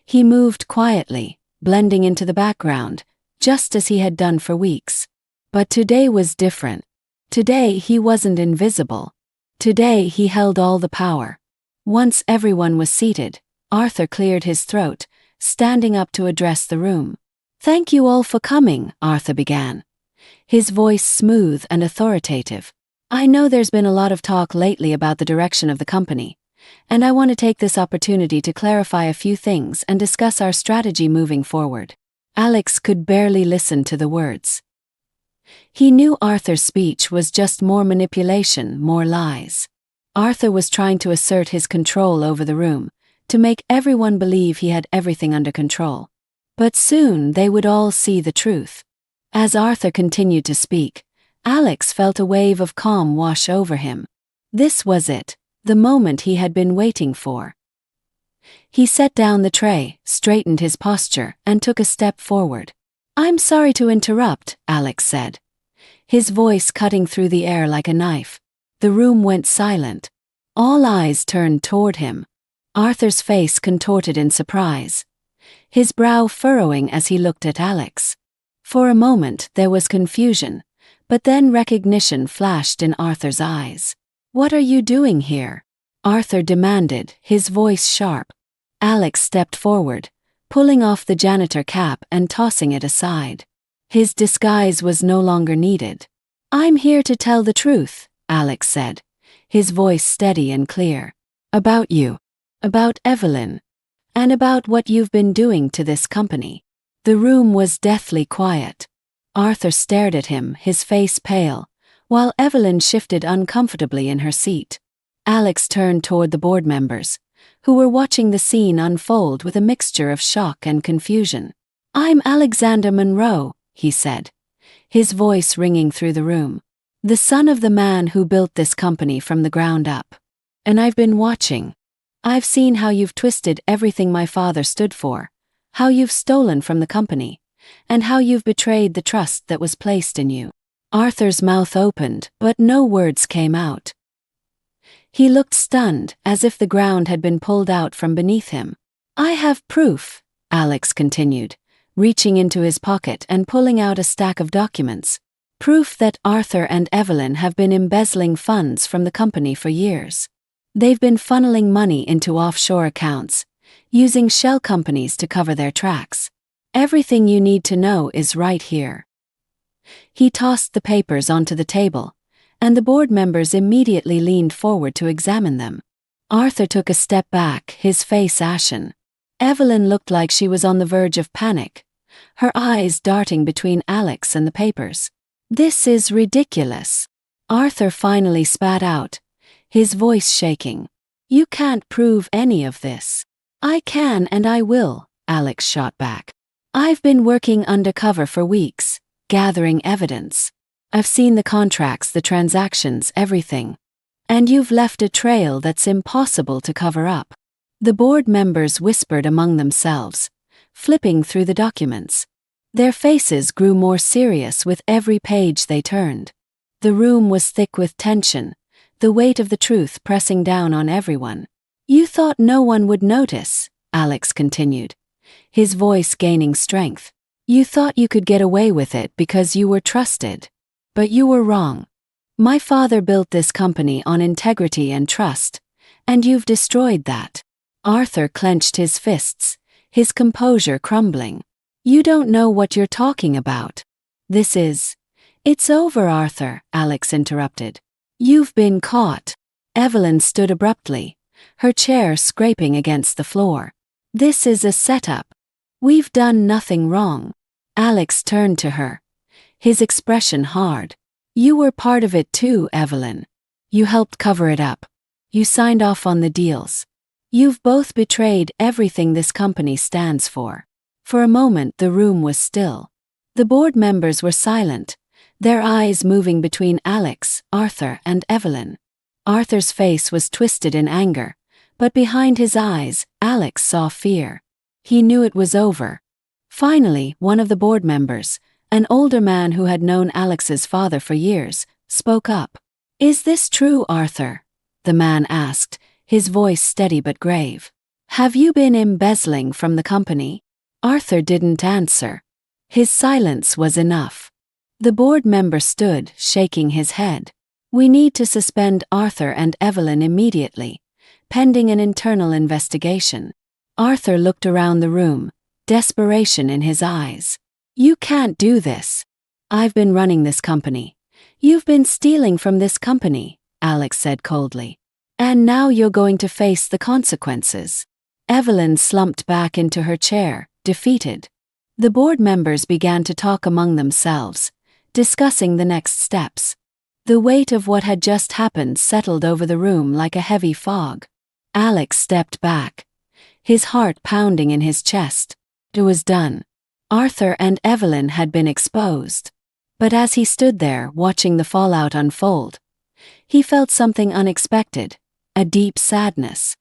He moved quietly, blending into the background, just as he had done for weeks. But today was different. Today he wasn't invisible. Today he held all the power. Once everyone was seated, Arthur cleared his throat, standing up to address the room. "Thank you all for coming," Arthur began, his voice smooth and authoritative. "I know there's been a lot of talk lately about the direction of the company, and I want to take this opportunity to clarify a few things and discuss our strategy moving forward." Alex could barely listen to the words. He knew Arthur's speech was just more manipulation, more lies. Arthur was trying to assert his control over the room, to make everyone believe he had everything under control. But soon they would all see the truth. As Arthur continued to speak, Alex felt a wave of calm wash over him. This was it, the moment he had been waiting for. He set down the tray, straightened his posture, and took a step forward. "I'm sorry to interrupt," Alex said, his voice cutting through the air like a knife. The room went silent. All eyes turned toward him. Arthur's face contorted in surprise, his brow furrowing as he looked at Alex. For a moment there was confusion, but then recognition flashed in Arthur's eyes. "What are you doing here?" Arthur demanded, his voice sharp. Alex stepped forward, pulling off the janitor cap and tossing it aside. His disguise was no longer needed. "I'm here to tell the truth," Alex said, his voice steady and clear. "About you. About Evelyn. And about what you've been doing to this company." The room was deathly quiet. Arthur stared at him, his face pale, while Evelyn shifted uncomfortably in her seat. Alex turned toward the board members, who were watching the scene unfold with a mixture of shock and confusion. "I'm Alexander Monroe," he said, his voice ringing through the room. "The son of the man who built this company from the ground up. And I've been watching. I've seen how you've twisted everything my father stood for, how you've stolen from the company, and how you've betrayed the trust that was placed in you." Arthur's mouth opened, but no words came out. He looked stunned, as if the ground had been pulled out from beneath him. "I have proof," Alex continued, reaching into his pocket and pulling out a stack of documents. "Proof that Arthur and Evelyn have been embezzling funds from the company for years. They've been funneling money into offshore accounts, using shell companies to cover their tracks. Everything you need to know is right here." He tossed the papers onto the table, and the board members immediately leaned forward to examine them. Arthur took a step back, his face ashen. Evelyn looked like she was on the verge of panic, her eyes darting between Alex and the papers. "This is ridiculous," Arthur finally spat out, his voice shaking. "You can't prove any of this." "I can and I will," Alex shot back. "I've been working undercover for weeks, gathering evidence. I've seen the contracts, the transactions, everything. And you've left a trail that's impossible to cover up." The board members whispered among themselves, flipping through the documents. Their faces grew more serious with every page they turned. The room was thick with tension, the weight of the truth pressing down on everyone. "You thought no one would notice," Alex continued, his voice gaining strength. "You thought you could get away with it because you were trusted. But you were wrong. My father built this company on integrity and trust, and you've destroyed that." Arthur clenched his fists, his composure crumbling. "You don't know what you're talking about. It's over, Arthur," Alex interrupted. "You've been caught." Evelyn stood abruptly, her chair scraping against the floor. "This is a setup. We've done nothing wrong." Alex turned to her, his expression hard. "You were part of it too, Evelyn. You helped cover it up. You signed off on the deals. You've both betrayed everything this company stands for." For a moment the room was still. The board members were silent, their eyes moving between Alex, Arthur, and Evelyn. Arthur's face was twisted in anger, but behind his eyes, Alex saw fear. He knew it was over. Finally, one of the board members, an older man who had known Alex's father for years, spoke up. "Is this true, Arthur?" the man asked, his voice steady but grave. "Have you been embezzling from the company?" Arthur didn't answer. His silence was enough. The board member stood, shaking his head. "We need to suspend Arthur and Evelyn immediately, pending an internal investigation." Arthur looked around the room, desperation in his eyes. "You can't do this. I've been running this company. You've been stealing from this company," Alex said coldly. "And now you're going to face the consequences." Evelyn slumped back into her chair, defeated. The board members began to talk among themselves, discussing the next steps. The weight of what had just happened settled over the room like a heavy fog. Alex stepped back, his heart pounding in his chest. It was done. Arthur and Evelyn had been exposed. But as he stood there watching the fallout unfold, he felt something unexpected, a deep sadness.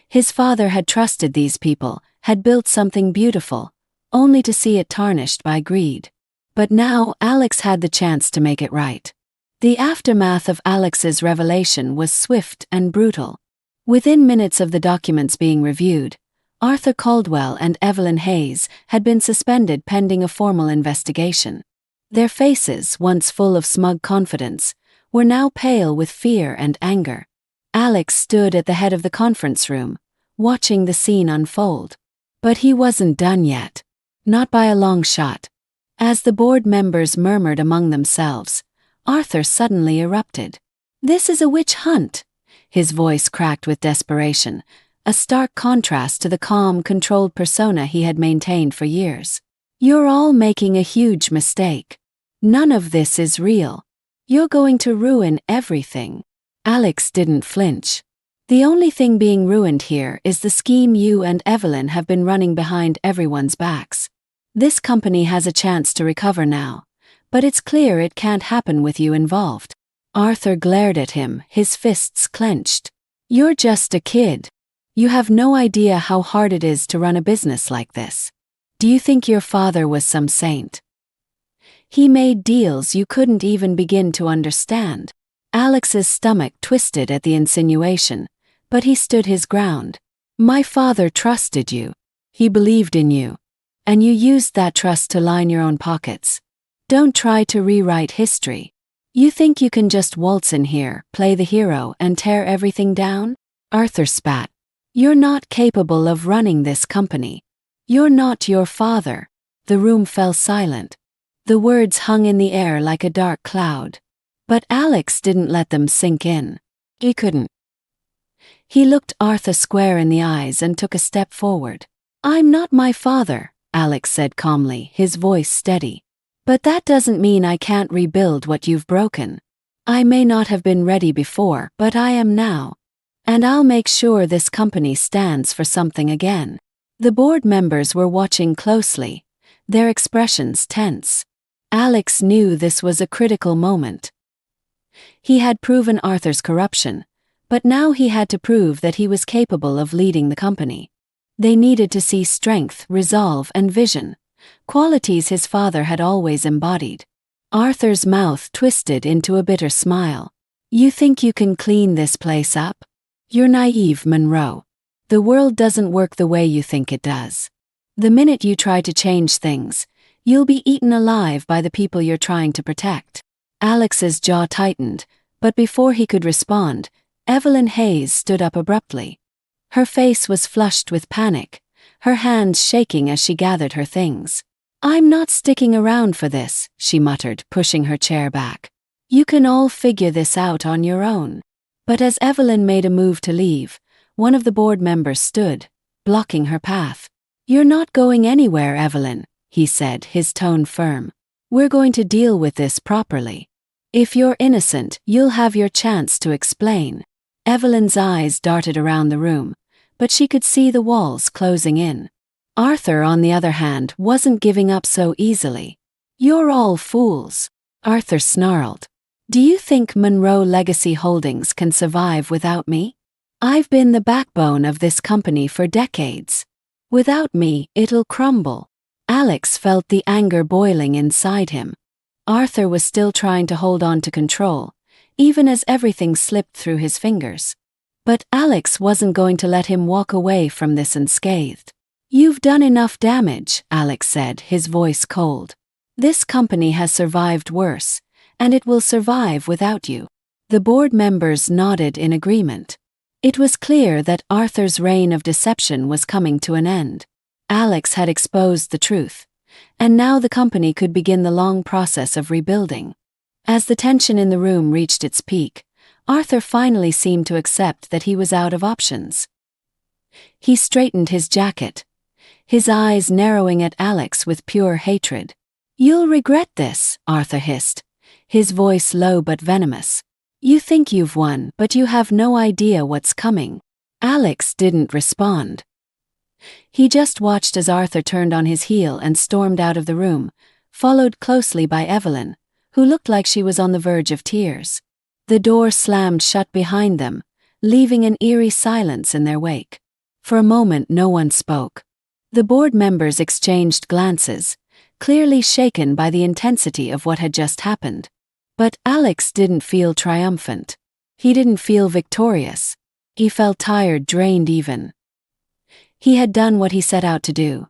His father had trusted these people, had built something beautiful, only to see it tarnished by greed. But now Alex had the chance to make it right. The aftermath of Alex's revelation was swift and brutal. Within minutes of the documents being reviewed, Arthur Caldwell and Evelyn Hayes had been suspended pending a formal investigation. Their faces, once full of smug confidence, were now pale with fear and anger. Alex stood at the head of the conference room, watching the scene unfold. But he wasn't done yet. Not by a long shot. As the board members murmured among themselves, Arthur suddenly erupted. "This is a witch hunt." His voice cracked with desperation, a stark contrast to the calm, controlled persona he had maintained for years. "You're all making a huge mistake. None of this is real. You're going to ruin everything." Alex didn't flinch. "The only thing being ruined here is the scheme you and Evelyn have been running behind everyone's backs. This company has a chance to recover now, but it's clear it can't happen with you involved." Arthur glared at him, his fists clenched. "You're just a kid. You have no idea how hard it is to run a business like this. Do you think your father was some saint? He made deals you couldn't even begin to understand." Alex's stomach twisted at the insinuation, but he stood his ground. "My father trusted you. He believed in you. And you used that trust to line your own pockets. Don't try to rewrite history. You think you can just waltz in here, play the hero, and tear everything down?" Arthur spat. "You're not capable of running this company. You're not your father." The room fell silent. The words hung in the air like a dark cloud. But Alex didn't let them sink in. He couldn't. He looked Arthur square in the eyes and took a step forward. "I'm not my father," Alex said calmly, his voice steady. "But that doesn't mean I can't rebuild what you've broken. I may not have been ready before, but I am now. And I'll make sure this company stands for something again." The board members were watching closely, their expressions tense. Alex knew this was a critical moment. He had proven Arthur's corruption, but now he had to prove that he was capable of leading the company. They needed to see strength, resolve, and vision, qualities his father had always embodied. Arthur's mouth twisted into a bitter smile. "You think you can clean this place up? You're naive, Monroe. The world doesn't work the way you think it does. The minute you try to change things, you'll be eaten alive by the people you're trying to protect." Alex's jaw tightened, but before he could respond, Evelyn Hayes stood up abruptly. Her face was flushed with panic, her hands shaking as she gathered her things. "I'm not sticking around for this," she muttered, pushing her chair back. "You can all figure this out on your own." But as Evelyn made a move to leave, one of the board members stood, blocking her path. "You're not going anywhere, Evelyn," he said, his tone firm. "We're going to deal with this properly. If you're innocent, you'll have your chance to explain." Evelyn's eyes darted around the room, but she could see the walls closing in. Arthur, on the other hand, wasn't giving up so easily. "You're all fools," Arthur snarled. "Do you think Monroe Legacy Holdings can survive without me? I've been the backbone of this company for decades. Without me, it'll crumble." Alex felt the anger boiling inside him. Arthur was still trying to hold on to control, even as everything slipped through his fingers. But Alex wasn't going to let him walk away from this unscathed. "You've done enough damage," Alex said, his voice cold. "This company has survived worse, and it will survive without you." The board members nodded in agreement. It was clear that Arthur's reign of deception was coming to an end. Alex had exposed the truth, and now the company could begin the long process of rebuilding. As the tension in the room reached its peak, Arthur finally seemed to accept that he was out of options. He straightened his jacket, his eyes narrowing at Alex with pure hatred. "You'll regret this," Arthur hissed, his voice low but venomous. "You think you've won, but you have no idea what's coming." Alex didn't respond. He just watched as Arthur turned on his heel and stormed out of the room, followed closely by Evelyn, who looked like she was on the verge of tears. The door slammed shut behind them, leaving an eerie silence in their wake. For a moment no one spoke. The board members exchanged glances, clearly shaken by the intensity of what had just happened. But Alex didn't feel triumphant. He didn't feel victorious. He felt tired, drained even. He had done what he set out to do.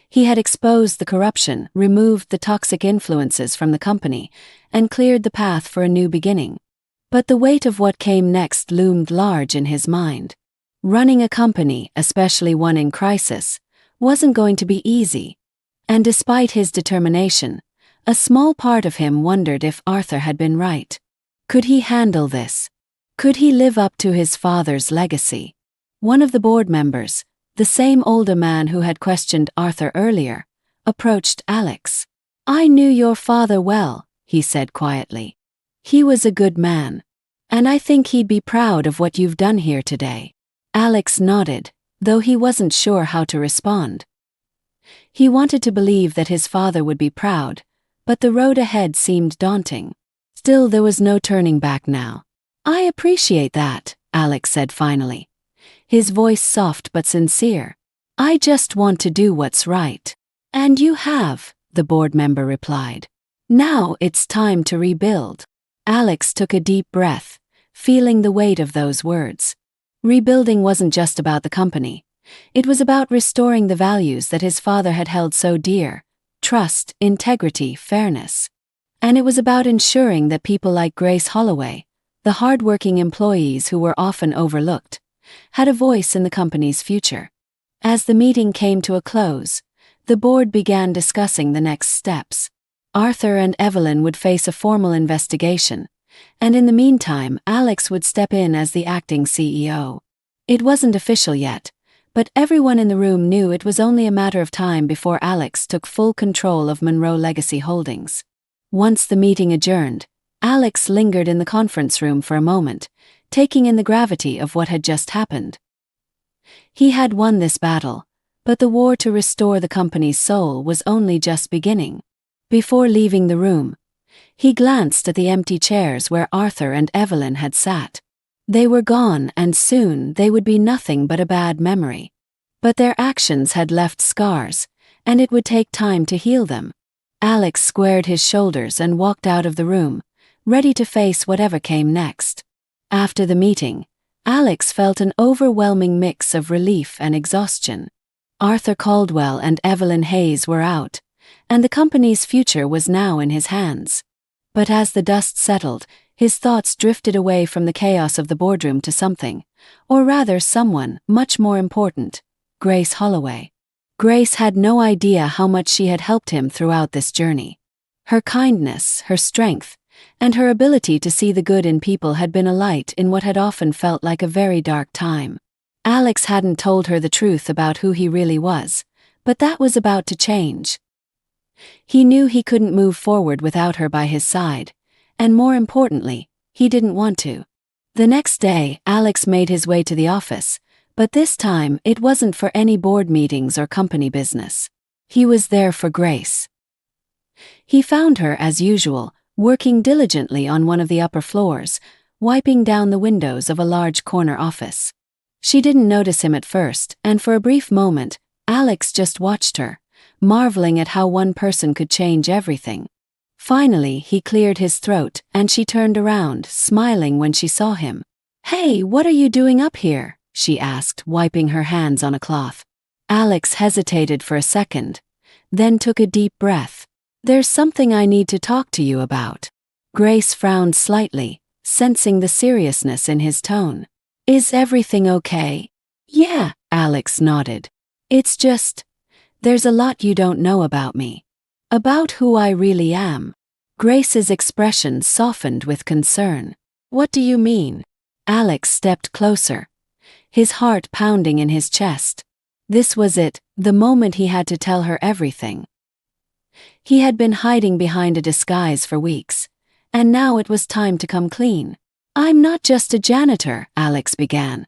He had exposed the corruption, removed the toxic influences from the company, and cleared the path for a new beginning. But the weight of what came next loomed large in his mind. Running a company, especially one in crisis, wasn't going to be easy. And despite his determination, a small part of him wondered if Arthur had been right. Could he handle this? Could he live up to his father's legacy? One of the board members, the same older man who had questioned Arthur earlier, approached Alex. "I knew your father well," he said quietly. "He was a good man. And I think he'd be proud of what you've done here today." Alex nodded, though he wasn't sure how to respond. He wanted to believe that his father would be proud, but the road ahead seemed daunting. Still, there was no turning back now. "I appreciate that," Alex said finally, his voice soft but sincere. "I just want to do what's right." "And you have," the board member replied. "Now it's time to rebuild." Alex took a deep breath, feeling the weight of those words. Rebuilding wasn't just about the company. It was about restoring the values that his father had held so dear: trust, integrity, fairness. And it was about ensuring that people like Grace Holloway, the hard-working employees who were often overlooked, had a voice in the company's future. As the meeting came to a close, the board began discussing the next steps. Arthur and Evelyn would face a formal investigation, and in the meantime, Alex would step in as the acting CEO. It wasn't official yet, but everyone in the room knew it was only a matter of time before Alex took full control of Monroe Legacy Holdings. Once the meeting adjourned, Alex lingered in the conference room for a moment, taking in the gravity of what had just happened. He had won this battle, But the war to restore the company's soul was only just beginning. Before leaving the room, he glanced at the empty chairs where Arthur and Evelyn had sat. They were gone, and soon they would be nothing but a bad memory. But their actions had left scars, and it would take time to heal them. Alex squared his shoulders and walked out of the room, ready to face whatever came next. After the meeting, Alex felt an overwhelming mix of relief and exhaustion. Arthur Caldwell and Evelyn Hayes were out, and the company's future was now in his hands. But as the dust settled, his thoughts drifted away from the chaos of the boardroom to something, or rather someone, much more important: Grace Holloway. Grace had no idea how much she had helped him throughout this journey. Her kindness, her strength, and her ability to see the good in people had been a light in what had often felt like a very dark time. Alex hadn't told her the truth about who he really was, but that was about to change. He knew he couldn't move forward without her by his side, and more importantly, he didn't want to. The next day, Alex made his way to the office, but this time it wasn't for any board meetings or company business. He was there for Grace. He found her, as usual, working diligently on one of the upper floors, wiping down the windows of a large corner office. She didn't notice him at first, and for a brief moment, Alex just watched her, marveling at how one person could change everything. Finally, he cleared his throat, and she turned around, smiling when she saw him. "Hey, what are you doing up here?" she asked, wiping her hands on a cloth. Alex hesitated for a second, then took a deep breath. "There's something I need to talk to you about." Grace frowned slightly, sensing the seriousness in his tone. "Is everything okay?" "Yeah," Alex nodded. "It's just, there's a lot you don't know about me. About who I really am." Grace's expression softened with concern. "What do you mean?" Alex stepped closer, his heart pounding in his chest. This was it, the moment he had to tell her everything. He had been hiding behind a disguise for weeks, and now it was time to come clean. "I'm not just a janitor," Alex began,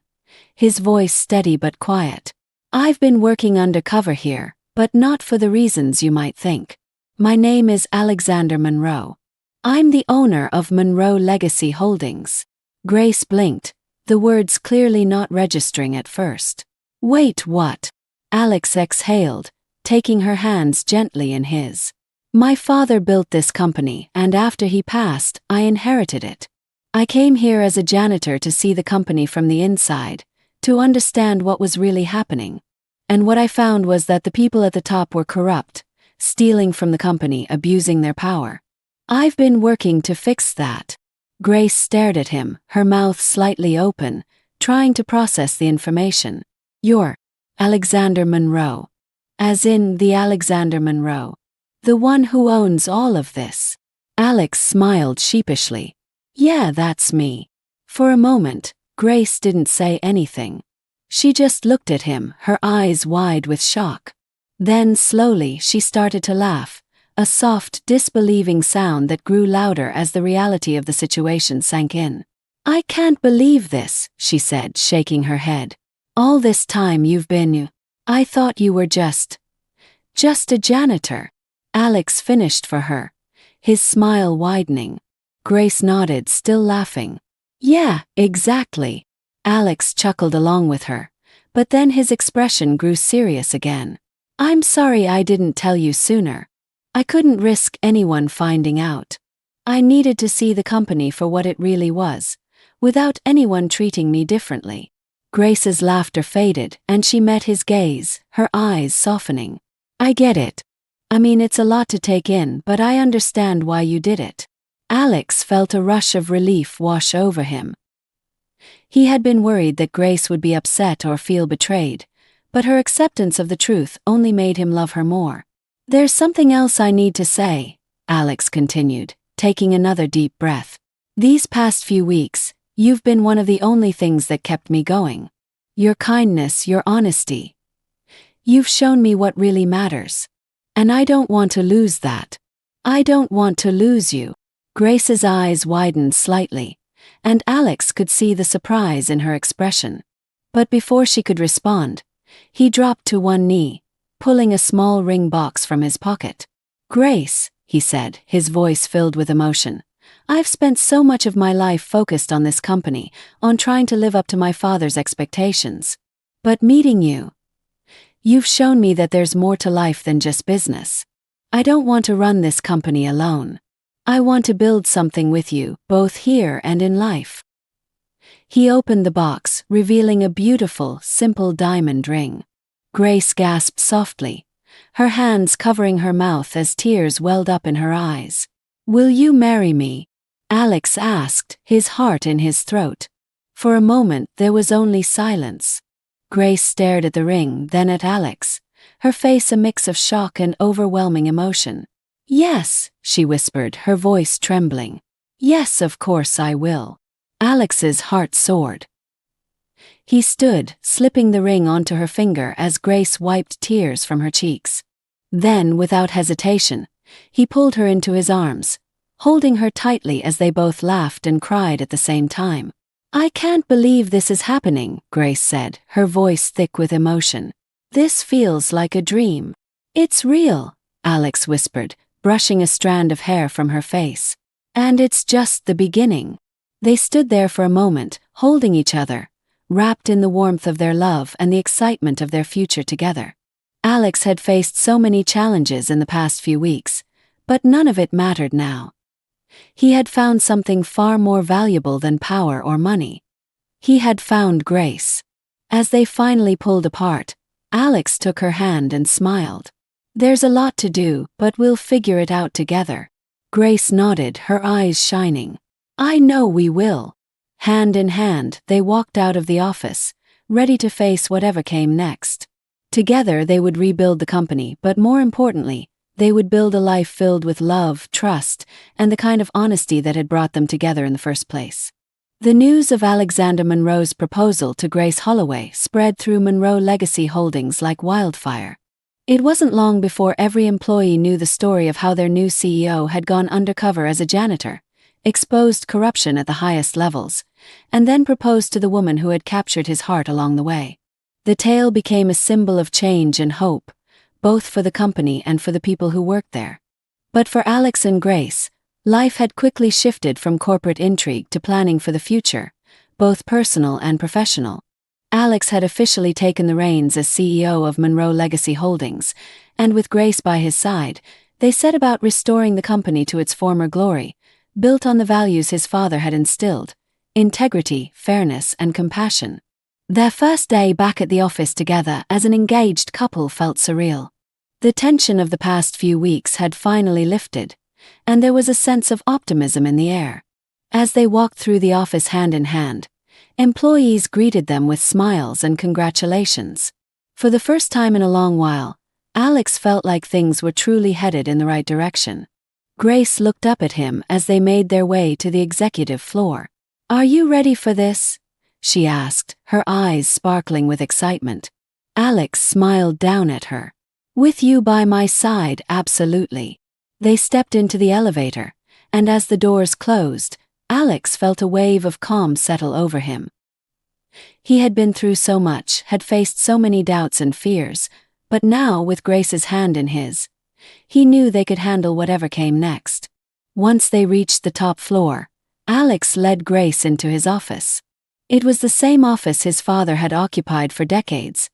his voice steady but quiet. "I've been working undercover here, but not for the reasons you might think. My name is Alexander Monroe. I'm the owner of Monroe Legacy Holdings." Grace blinked, the words clearly not registering at first. "Wait, what?" Alex exhaled, taking her hands gently in his. "My father built this company, and after he passed, I inherited it. I came here as a janitor to see the company from the inside, to understand what was really happening. And what I found was that the people at the top were corrupt, stealing from the company, abusing their power. I've been working to fix that." Grace stared at him, her mouth slightly open, trying to process the information. "You're Alexander Monroe. As in the Alexander Monroe. The one who owns all of this." Alex smiled sheepishly. "Yeah, that's me." For a moment, Grace didn't say anything. She just looked at him, her eyes wide with shock. Then slowly she started to laugh, a soft, disbelieving sound that grew louder as the reality of the situation sank in. "I can't believe this," she said, shaking her head. "All this time you've been... I thought you were just a janitor." Alex finished for her, his smile widening. Grace nodded, still laughing. "Yeah, exactly." Alex chuckled along with her, but then his expression grew serious again. "I'm sorry I didn't tell you sooner. I couldn't risk anyone finding out. I needed to see the company for what it really was, without anyone treating me differently." Grace's laughter faded, and she met his gaze, her eyes softening. "I get it. I mean, it's a lot to take in, but I understand why you did it." Alex felt a rush of relief wash over him. He had been worried that Grace would be upset or feel betrayed, but her acceptance of the truth only made him love her more. "There's something else I need to say," Alex continued, taking another deep breath. "These past few weeks, you've been one of the only things that kept me going. Your kindness, your honesty. You've shown me what really matters. And I don't want to lose that. I don't want to lose you." Grace's eyes widened slightly, and Alex could see the surprise in her expression. But before she could respond, He dropped to one knee, pulling a small ring box from his pocket. "Grace," he said, his voice filled with emotion, "I've spent so much of my life focused on this company, on trying to live up to my father's expectations. But meeting you've shown me that there's more to life than just business. I don't want to run this company alone. I want to build something with you, both here and in life." He opened the box, revealing a beautiful, simple diamond ring. Grace gasped softly, her hands covering her mouth as tears welled up in her eyes. "Will you marry me?" Alex asked, his heart in his throat. For a moment there was only silence. Grace stared at the ring, then at Alex, her face a mix of shock and overwhelming emotion. "Yes," she whispered, her voice trembling. "Yes, of course I will." Alex's heart soared. He stood, slipping the ring onto her finger as Grace wiped tears from her cheeks. Then, without hesitation, he pulled her into his arms, holding her tightly as they both laughed and cried at the same time. "I can't believe this is happening," Grace said, her voice thick with emotion. "This feels like a dream." "It's real," Alex whispered, brushing a strand of hair from her face. "And it's just the beginning." They stood there for a moment, holding each other, wrapped in the warmth of their love and the excitement of their future together. Alex had faced so many challenges in the past few weeks, but none of it mattered now. He had found something far more valuable than power or money. He had found Grace. As they finally pulled apart, Alex took her hand and smiled. "There's a lot to do, but we'll figure it out together." Grace nodded, her eyes shining. "I know we will." Hand in hand, they walked out of the office, ready to face whatever came next. Together they would rebuild the company, but more importantly, they would build a life filled with love, trust, and the kind of honesty that had brought them together in the first place. The news of Alexander Monroe's proposal to Grace Holloway spread through Monroe Legacy Holdings like wildfire. It wasn't long before every employee knew the story of how their new CEO had gone undercover as a janitor, exposed corruption at the highest levels, and then proposed to the woman who had captured his heart along the way. The tale became a symbol of change and hope, both for the company and for the people who worked there. But for Alex and Grace, life had quickly shifted from corporate intrigue to planning for the future, both personal and professional. Alex had officially taken the reins as CEO of Monroe Legacy Holdings, and with Grace by his side, they set about restoring the company to its former glory, built on the values his father had instilled: integrity, fairness, and compassion. Their first day back at the office together as an engaged couple felt surreal. The tension of the past few weeks had finally lifted, and there was a sense of optimism in the air. As they walked through the office hand in hand, employees greeted them with smiles and congratulations. For the first time in a long while, Alex felt like things were truly headed in the right direction. Grace looked up at him as they made their way to the executive floor. "Are you ready for this?" she asked, her eyes sparkling with excitement. Alex smiled down at her. "With you by my side, absolutely." They stepped into the elevator, and as the doors closed, Alex felt a wave of calm settle over him. He had been through so much, had faced so many doubts and fears, but now, with Grace's hand in his, he knew they could handle whatever came next. Once they reached the top floor, Alex led Grace into his office. It was the same office his father had occupied for decades,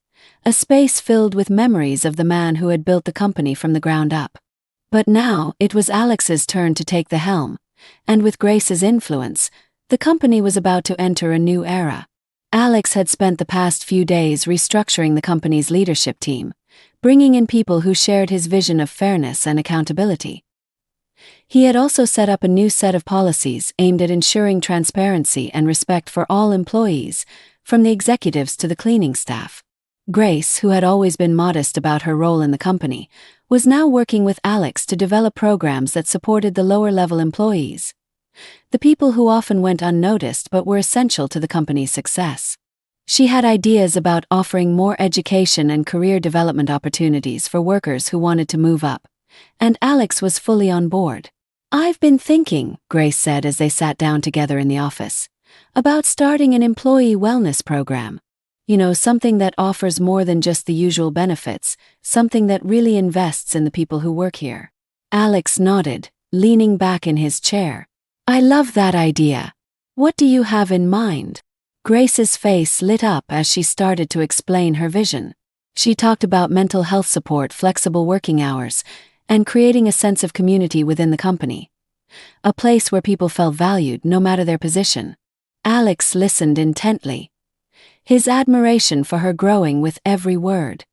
a space filled with memories of the man who had built the company from the ground up. But now, it was Alex's turn to take the helm, and with Grace's influence, the company was about to enter a new era. Alex had spent the past few days restructuring the company's leadership team, bringing in people who shared his vision of fairness and accountability. He had also set up a new set of policies aimed at ensuring transparency and respect for all employees, from the executives to the cleaning staff. Grace, who had always been modest about her role in the company, was now working with Alex to develop programs that supported the lower-level employees, the people who often went unnoticed but were essential to the company's success. She had ideas about offering more education and career development opportunities for workers who wanted to move up, and Alex was fully on board. "I've been thinking," Grace said as they sat down together in the office, "about starting an employee wellness program. Something that offers more than just the usual benefits, something that really invests in the people who work here. Alex nodded, leaning back in his chair. I love that idea. What do you have in mind? Grace's face lit up as she started to explain her vision. She talked about mental health support, flexible working hours, and creating a sense of community within the company. A place where people felt valued no matter their position. Alex listened intently, his admiration for her growing with every word.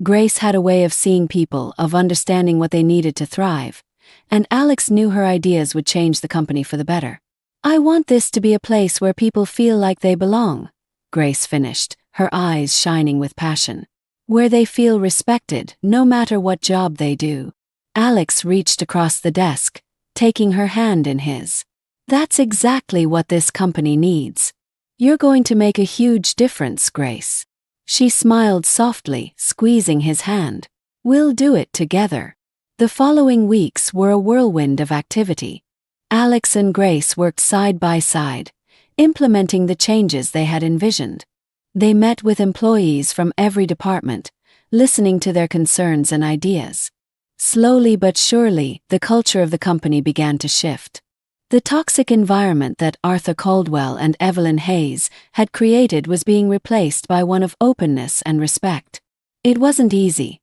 Grace had a way of seeing people, of understanding what they needed to thrive, and Alex knew her ideas would change the company for the better. I want this to be a place where people feel like they belong, Grace finished, her eyes shining with passion. Where they feel respected, no matter what job they do. Alex reached across the desk, taking her hand in his. That's exactly what this company needs. You're going to make a huge difference, Grace. She smiled softly, squeezing his hand. We'll do it together. The following weeks were a whirlwind of activity. Alex and Grace worked side by side, implementing the changes they had envisioned. They met with employees from every department, listening to their concerns and ideas. Slowly but surely, the culture of the company began to shift. The toxic environment that Arthur Caldwell and Evelyn Hayes had created was being replaced by one of openness and respect. It wasn't easy.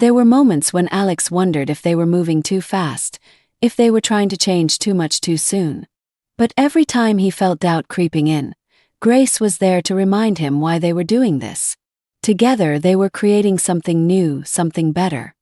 There were moments when Alex wondered if they were moving too fast, if they were trying to change too much too soon. But every time he felt doubt creeping in, Grace was there to remind him why they were doing this. Together they were creating something new, something better.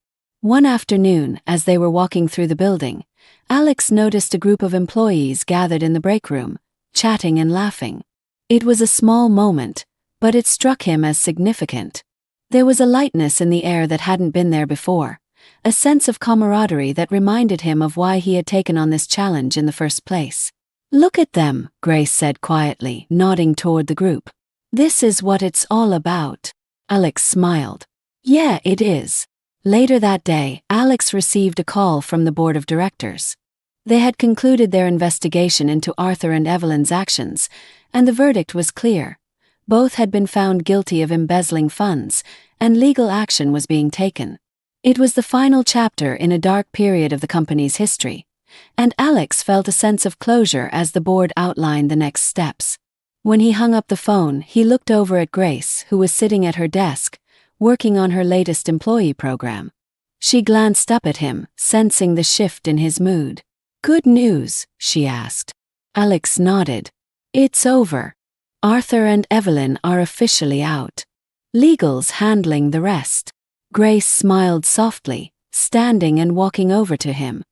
One afternoon, as they were walking through the building, Alex noticed a group of employees gathered in the break room, chatting and laughing. It was a small moment, but it struck him as significant. There was a lightness in the air that hadn't been there before, a sense of camaraderie that reminded him of why he had taken on this challenge in the first place. Look at them, Grace said quietly, nodding toward the group. This is what it's all about. Alex smiled. Yeah, it is. Later that day, Alex received a call from the board of directors. They had concluded their investigation into Arthur and Evelyn's actions, and the verdict was clear. Both had been found guilty of embezzling funds, and legal action was being taken. It was the final chapter in a dark period of the company's history, and Alex felt a sense of closure as the board outlined the next steps. When he hung up the phone, he looked over at Grace, who was sitting at her desk, working on her latest employee program. She glanced up at him, sensing the shift in his mood. Good news, she asked. Alex nodded. It's over. Arthur and Evelyn are officially out. Legal's handling the rest. Grace smiled softly, standing and walking over to him.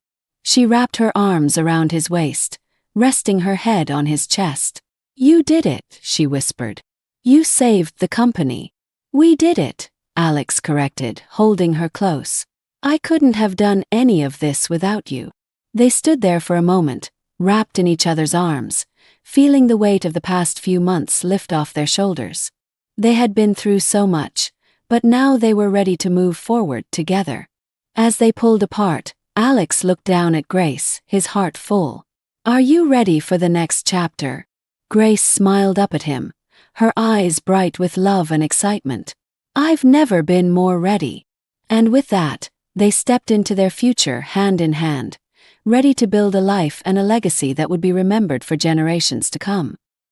She wrapped her arms around his waist, resting her head on his chest. You did it, she whispered. You saved the company. We did it, Alex corrected, holding her close. I couldn't have done any of this without you. They stood there for a moment, wrapped in each other's arms, feeling the weight of the past few months lift off their shoulders. They had been through so much, but now they were ready to move forward together. As they pulled apart, Alex looked down at Grace, his heart full. Are you ready for the next chapter? Grace smiled up at him, her eyes bright with love and excitement. I've never been more ready. And with that, they stepped into their future hand in hand, ready to build a life and a legacy that would be remembered for generations to come.